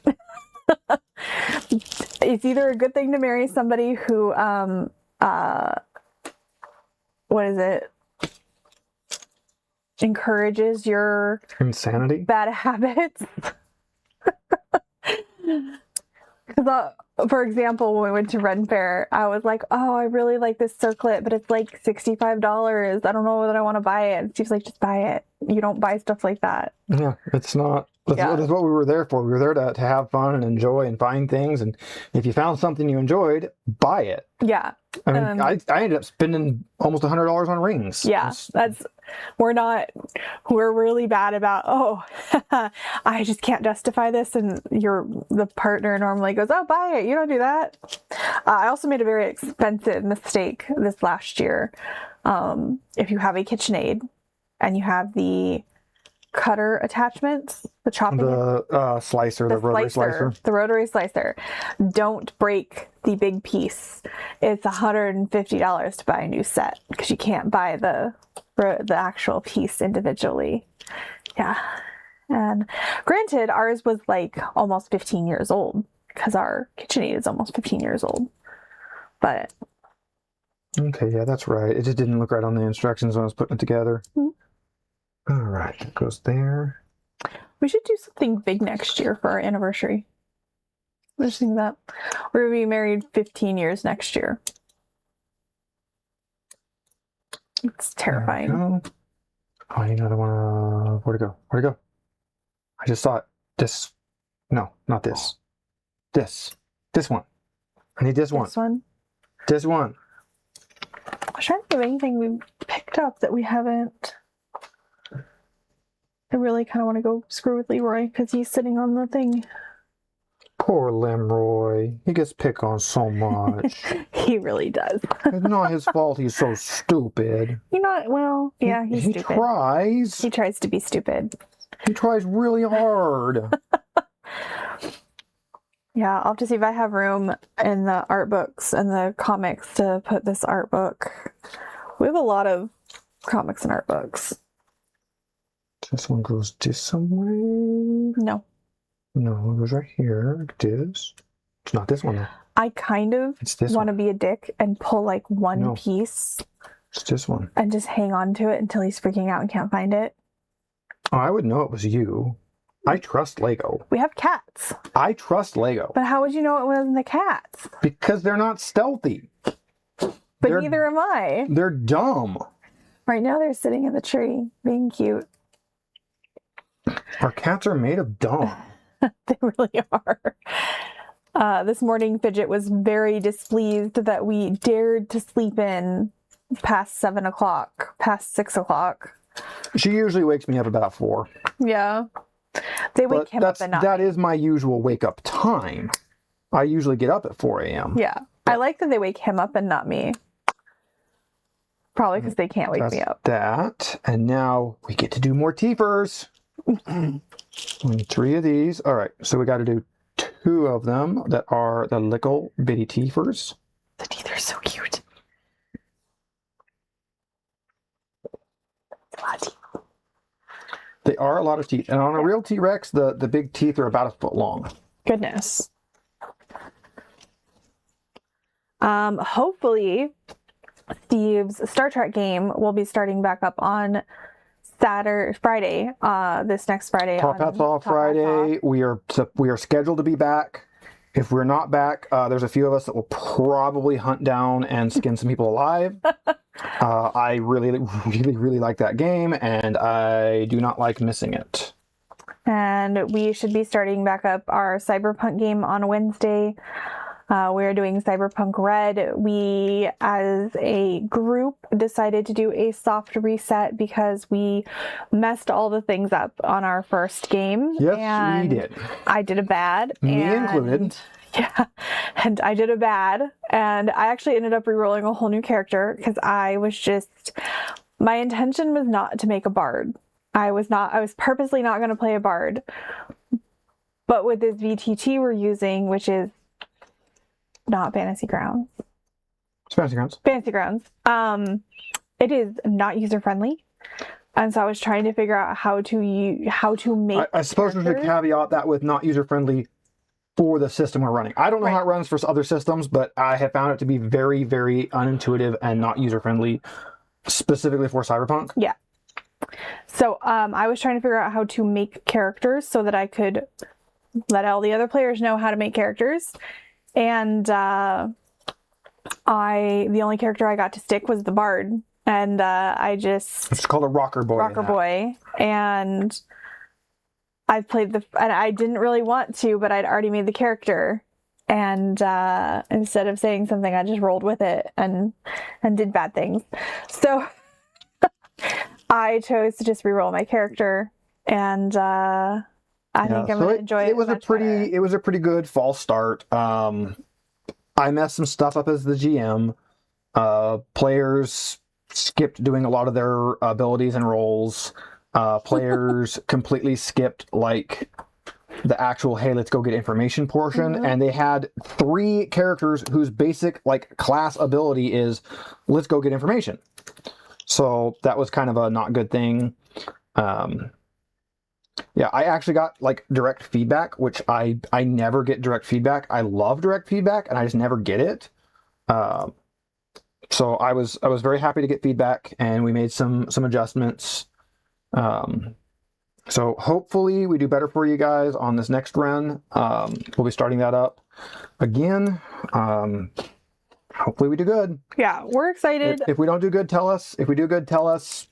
S1: It's either a good thing to marry somebody who, what is it? Encourages your
S2: insanity,
S1: bad habits. Because, for example, when we went to Ren Fair, I was like, oh, I really like this circlet, but it's like $65. I don't know that I want to buy it. And Steve's like, just buy it. You don't buy stuff like that.
S2: Yeah, it's not. That's what we were there for. We were there to have fun and enjoy and find things. And if you found something you enjoyed, buy it.
S1: Yeah.
S2: I mean, I ended up spending almost $100 on rings.
S1: Yeah, we're really bad about, I just can't justify this. And the partner normally goes, oh, buy it. You don't do that. I also made a very expensive mistake this last year. If you have a KitchenAid and you have the cutter attachments, the chopping,
S2: The slicer, the rotary slicer.
S1: the rotary slicer, don't break the big piece. It's $150 to buy a new set because you can't buy the actual piece individually. Yeah. And granted, ours was like almost 15 years old because our KitchenAid is almost 15 years old. But
S2: okay, yeah, that's right. It just didn't look right on the instructions when I was putting it together. All right, it goes there.
S1: we should do something big next year for our anniversary. I'm just thinking that we're gonna be married 15 years next year. It's terrifying.
S2: Oh, you know the one. Where'd it go? Where'd it go? I just saw it. This. No, not this. This one. I need this one.
S1: This one.
S2: This one.
S1: I was trying to think of anything we picked up that we haven't. I really kind of want to go screw with Leroy because he's sitting on the thing.
S2: Poor Lemroy. He gets picked on so much.
S1: He really does.
S2: It's not his fault he's so stupid.
S1: Well, yeah, he's
S2: he
S1: stupid.
S2: Tries.
S1: He tries to be stupid.
S2: He tries really hard.
S1: Yeah, I'll have to see if I have room in the art books and the comics to put this art book. We have a lot of comics and art books.
S2: This one goes this way.
S1: No.
S2: No, it goes right here. Like this. It's not this one though.
S1: I kind of want to be a dick and pull like one piece.
S2: It's this one.
S1: And just hang on to it until he's freaking out and can't find it.
S2: Oh, I would know it was you. I trust Lego.
S1: We have cats.
S2: I trust Lego.
S1: But how would you know it wasn't the cats?
S2: Because they're not stealthy.
S1: But neither am I.
S2: They're dumb.
S1: Right now they're sitting in the tree, being cute.
S2: Our cats are made of dumb.
S1: They really are. This morning, Fidget was very displeased that we dared to sleep in past 7 o'clock, past 6 o'clock.
S2: She usually wakes me up about 4.
S1: Yeah. They wake him up at night.
S2: That is my usual wake up time. I usually get up at 4 a.m.
S1: Yeah. I like that they wake him up and not me. Probably because they can't wake me up.
S2: That. And now we get to do more teethers. 3 of these. All right. So we got to do 2 of them that are the little bitty teethers.
S1: The teeth are so cute. It's a lot of teeth.
S2: They are a lot of teeth. And on a real T-Rex, the big teeth are about 1 foot long.
S1: Goodness. Hopefully, Steve's Star Trek game will be starting back up on Friday, this next Friday.
S2: Top Hats Off Friday. We are scheduled to be back. If we're not back, there's a few of us that will probably hunt down and skin some people alive. I really, really, really like that game, and I do not like missing it.
S1: And we should be starting back up our Cyberpunk game on Wednesday. We're doing Cyberpunk Red. We, as a group, decided to do a soft reset because we messed all the things up on our first game.
S2: Yes, we did.
S1: I did a bad.
S2: Me included.
S1: Yeah, and I did a bad. And I actually ended up re-rolling a whole new character because my intention was not to make a bard. I was purposely not going to play a bard. But with this VTT we're using, which is not Fantasy Grounds.
S2: It's Fantasy Grounds.
S1: Fantasy Grounds. It is not user friendly, and so I was trying to figure out how to make.
S2: I suppose we should caveat that with not user friendly for the system we're running. I don't know how it runs for other systems, but I have found it to be very, very unintuitive and not user friendly, specifically for Cyberpunk.
S1: Yeah. So I was trying to figure out how to make characters so that I could let all the other players know how to make characters. And the only character I got to stick was the bard, and
S2: it's called a rocker boy.
S1: And I played and I didn't really want to, but I'd already made the character, and instead of saying something, I just rolled with it and did bad things. So I chose to just reroll my character, and I think I'm gonna enjoy it.
S2: It was a pretty good false start. I messed some stuff up as the GM. Players skipped doing a lot of their abilities and rolls. Players completely skipped like the actual hey, let's go get information portion, and they had 3 characters whose basic like class ability is let's go get information. So that was kind of a not good thing. Yeah, I actually got like direct feedback, which I never get direct feedback. I love direct feedback, and I just never get it. So I was very happy to get feedback, and we made some adjustments. So hopefully we do better for you guys on this next run. We'll be starting that up again. Hopefully we do good.
S1: Yeah, we're excited.
S2: If we don't do good, tell us. If we do good, tell us.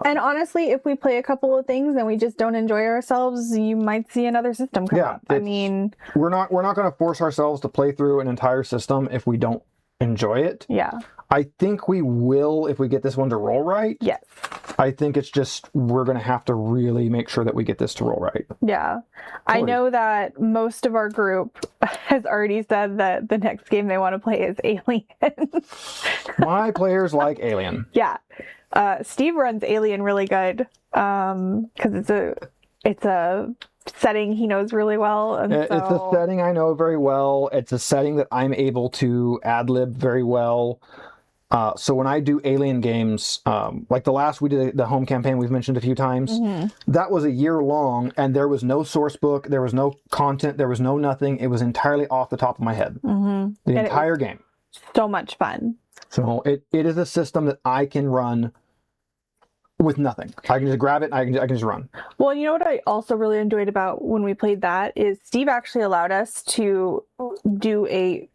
S1: And honestly, if we play a couple of things and we just don't enjoy ourselves, you might see another system come up. I mean,
S2: we're not going to force ourselves to play through an entire system if we don't enjoy it.
S1: Yeah.
S2: I think we will if we get this one to roll right.
S1: Yes.
S2: I think it's just we're going to have to really make sure that we get this to roll right.
S1: Yeah. I know that most of our group has already said that the next game they want to play is Alien.
S2: My players like Alien.
S1: Yeah. Steve runs Alien really good because it's a setting he knows really well. And
S2: it's a setting I know very well. It's a setting that I'm able to ad-lib very well. So when I do Alien games, like the last we did the home campaign we've mentioned a few times, that was a year long, and there was no source book, there was no content, there was no nothing. It was entirely off the top of my head. The entire game.
S1: So much fun.
S2: So it is a system that I can run with nothing. I can just grab it and I can just run.
S1: Well, you know what I also really enjoyed about when we played that is Steve actually allowed us to do a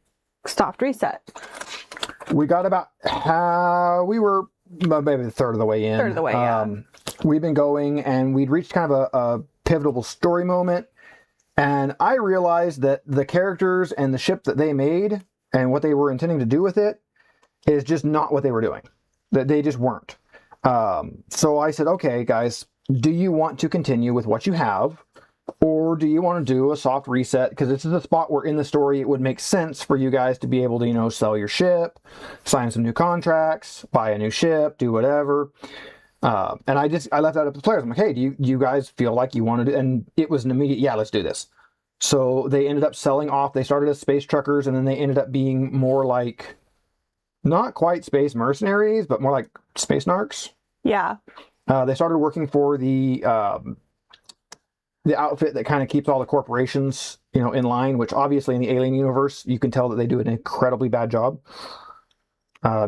S1: soft reset.
S2: We got about we were maybe the third of the way in.
S1: Third of the way, yeah.
S2: We've been going, and we'd reached kind of a pivotal story moment, and I realized that the characters and the ship that they made and what they were intending to do with it is just not what they were doing. That they just weren't. So I said, okay, guys, do you want to continue with what you have, or do you want to do a soft reset? Because this is a spot where in the story it would make sense for you guys to be able to, you know, sell your ship, sign some new contracts, buy a new ship, do whatever. And I left that up to the players. I'm like, hey, do you guys feel like you want to do? And it was an immediate, yeah, let's do this. So they ended up selling off. They started as space truckers, and then they ended up being more like, not quite space mercenaries, but more like space narcs.
S1: Yeah.
S2: They started working for the outfit that kind of keeps all the corporations, you know, in line, which obviously in the Alien universe, you can tell that they do an incredibly bad job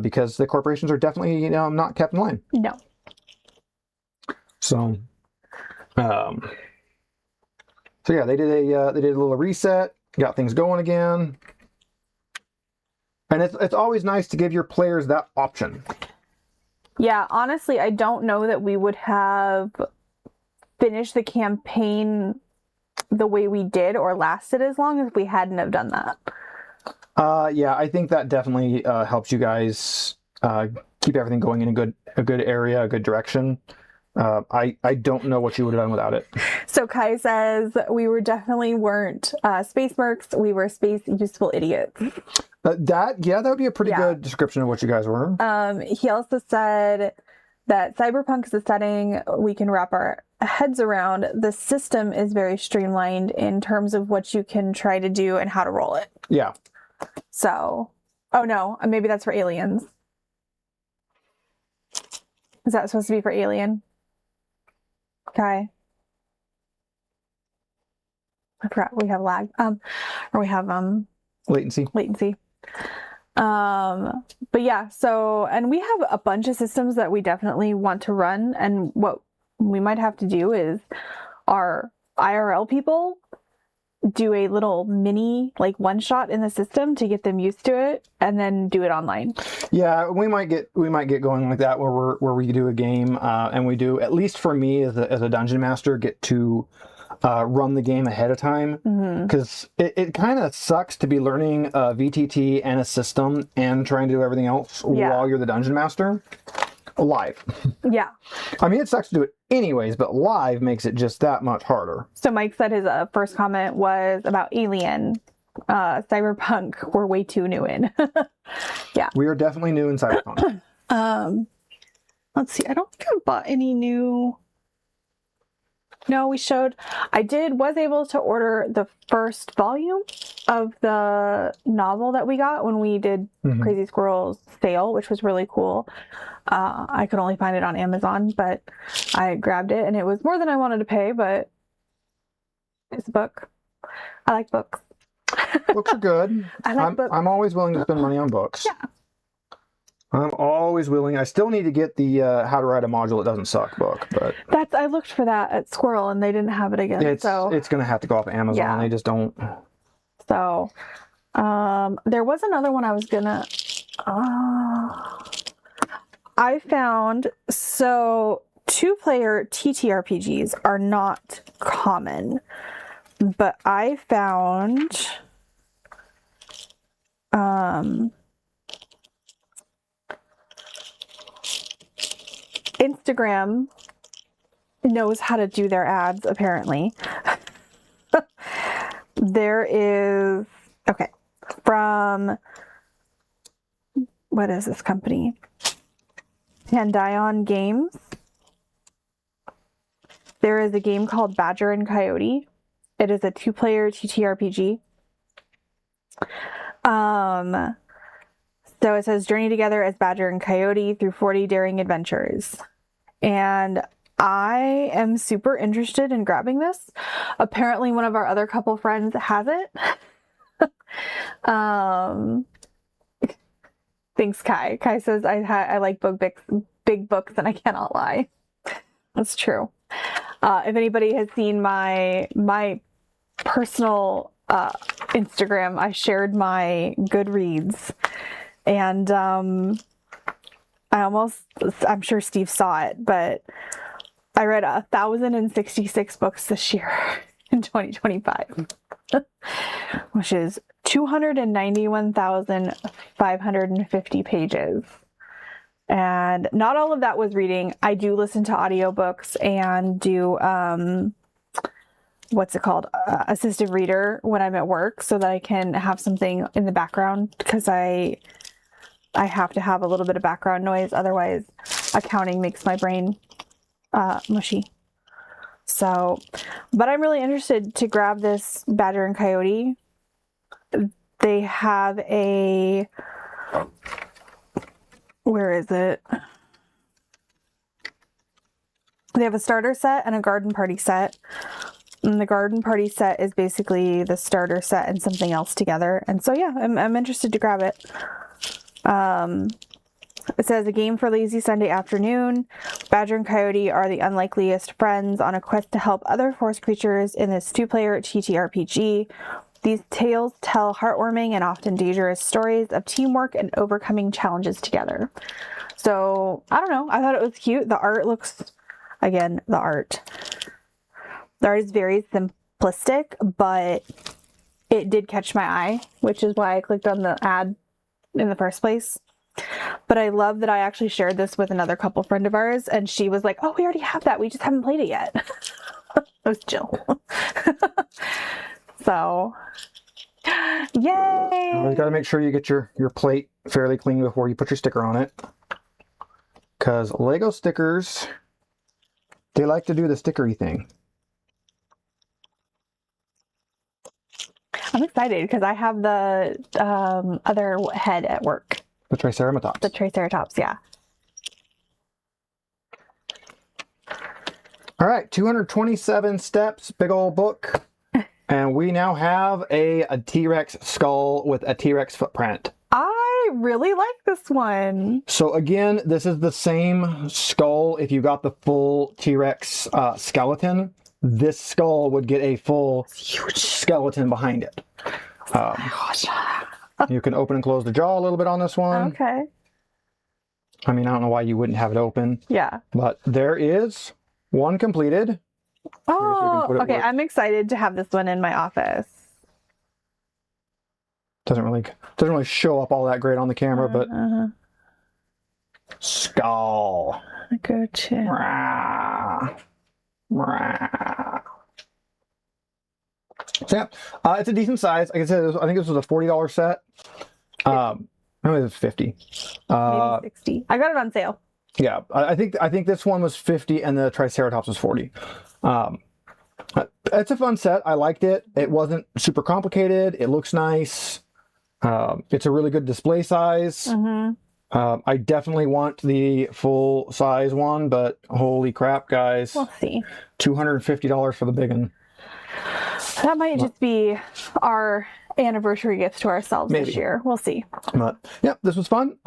S2: because the corporations are definitely, you know, not kept in line.
S1: No.
S2: So, so yeah, they did a little reset, got things going again. And it's always nice to give your players that option.
S1: Yeah, honestly, I don't know that we would have finished the campaign the way we did or lasted as long as we hadn't have done that.
S2: Yeah, I think that definitely helps you guys keep everything going in a good area, a good direction. I don't know what you would have done without it.
S1: So Kai says we weren't space mercs, we were space useful idiots.
S2: That would be a pretty good description of what you guys were.
S1: He also said that cyberpunk is a setting we can wrap our heads around. The system is very streamlined in terms of what you can try to do and how to roll it.
S2: Yeah.
S1: So, oh no, maybe that's for aliens. Is that supposed to be for Alien? Okay. I forgot we have lag. Or we have
S2: Latency.
S1: But yeah, so, and we have a bunch of systems that we definitely want to run, and what we might have to do is our IRL people do a little mini, like, one shot in the system to get them used to it, and then do it online. Yeah,
S2: we might get going like that, where we do a game, and we do, at least for me as a dungeon master, get to run the game ahead of time, because it kind of sucks to be learning a VTT and a system and trying to do everything else while you're the dungeon master live. Yeah. I mean, it sucks to do it anyways, but live makes it just that much harder.
S1: So Mike said his first comment was about Alien. Cyberpunk, we're way too new in. Yeah.
S2: We are definitely new in Cyberpunk.
S1: let's see. I don't think I bought any new. No, was able to order the first volume of the novel that we got when we did Crazy Squirrel's sale, which was really cool. I could only find it on Amazon, but I grabbed it and it was more than I wanted to pay, but it's a book. I like books.
S2: Books are good.
S1: I like books.
S2: I'm always willing to spend money on books.
S1: Yeah.
S2: I'm always willing. I still need to get the How to Write a Module That Doesn't Suck book, but
S1: I looked for that at Squirrel and they didn't have it again.
S2: it's going to have to go off Amazon.
S1: Yeah.
S2: They just don't.
S1: So, there was another one I was gonna. I found 2-player TTRPGs are not common, but I found Instagram knows how to do their ads, apparently. There is, from, what is this company? Pandion Games. There is a game called Badger and Coyote. It is a 2-player TTRPG. So it says, journey together as Badger and Coyote through 40 daring adventures. And I am super interested in grabbing this. Apparently one of our other couple friends has it. Thanks, Kai. Kai says, I like big books and I cannot lie. That's true. If anybody has seen my personal Instagram, I shared my Goodreads. And I'm sure Steve saw it, but I read 1,066 books this year in 2025, which is 291,550 pages. And not all of that was reading. I do listen to audiobooks and do, assistive reader when I'm at work so that I can have something in the background, because I have to have a little bit of background noise. Otherwise, accounting makes my brain mushy. So, but I'm really interested to grab this Badger and Coyote. They have where is it? They have a starter set and a garden party set. And the garden party set is basically the starter set and something else together. And so, yeah, I'm interested to grab it. It says, a game for lazy Sunday afternoon. Badger and Coyote are the unlikeliest friends on a quest to help other forest creatures in this 2-player TTRPG. These tales tell heartwarming and often dangerous stories of teamwork and overcoming challenges together. So, I don't know. I thought it was cute. The art looks, again, the art is very simplistic, but it did catch my eye, which is why I clicked on the ad in the first place. But I love that I actually shared this with another couple friend of ours, and she was like, oh, we already have that. We just haven't played it yet. It was Jill. So, yay!
S2: You got to make sure you get your plate fairly clean before you put your sticker on it. Because Lego stickers, they like to do the stickery thing.
S1: I'm excited because I have the other head at work.
S2: The Triceratops.
S1: The Triceratops, yeah.
S2: All right, 227 steps, big old book. And we now have a T-Rex skull with a T-Rex footprint.
S1: I really like this one.
S2: So again, this is the same skull. If you got the full T-Rex skeleton, this skull would get a full huge skeleton behind it. You can open and close the jaw a little bit on this one.
S1: Okay.
S2: I mean, I don't know why you wouldn't have it open.
S1: Yeah.
S2: But there is one completed.
S1: Oh, okay. I'm excited to have this one in my office.
S2: Doesn't really show up all that great on the camera, but skull.
S1: Gotcha.
S2: Rah. Rah. So yeah, it's a decent size. Like I said, I think this was a $40 set. Maybe it was $50.
S1: Maybe 60. I got it on sale.
S2: Yeah, I think this one was 50 and the Triceratops was 40. It's a fun set. I liked it. It wasn't super complicated. It looks nice. It's a really good display size. I definitely want the full size one, but holy crap, guys.
S1: We'll see.
S2: $250 for the big one.
S1: That might just be our anniversary gift to ourselves
S2: Maybe.
S1: this year. We'll see.
S2: But yeah, this was fun.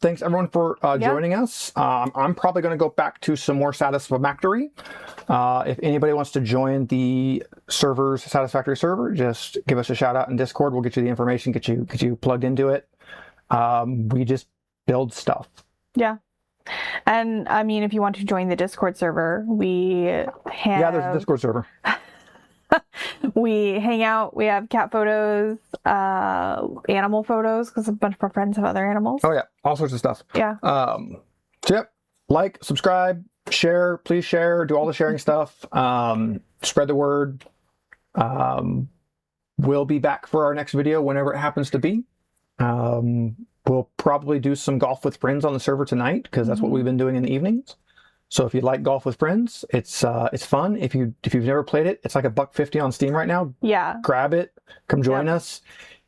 S2: Thanks everyone for joining us. I'm probably going to go back to some more Satisfactory. If anybody wants to join the Satisfactory server, just give us a shout out in Discord. We'll get you the information, get you plugged into it. We just build stuff.
S1: Yeah. And I mean, if you want to join the Discord server, we have...
S2: Yeah, there's a Discord server.
S1: We hang out. We have cat photos, animal photos, because a bunch of our friends have other animals.
S2: Oh yeah, all sorts of stuff.
S1: Yeah.
S2: So yep, like, subscribe, share, please share, do all the sharing stuff. Spread the word. We'll be back for our next video whenever it happens to be. We'll probably do some golf with friends on the server tonight, because that's what we've been doing in the evenings. So if you like golf with friends, it's fun. If you've never played it, it's like $1.50 on Steam right now.
S1: Yeah.
S2: Grab it, come join us.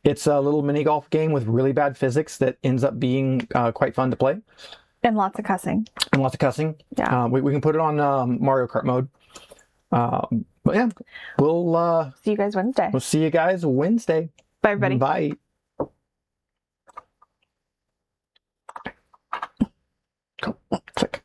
S2: It's a little mini golf game with really bad physics that ends up being quite fun to play.
S1: And lots of cussing. Yeah.
S2: We can put it on Mario Kart mode. But yeah, we'll
S1: See you guys Wednesday.
S2: We'll see you guys Wednesday.
S1: Bye, everybody.
S2: Bye. Click.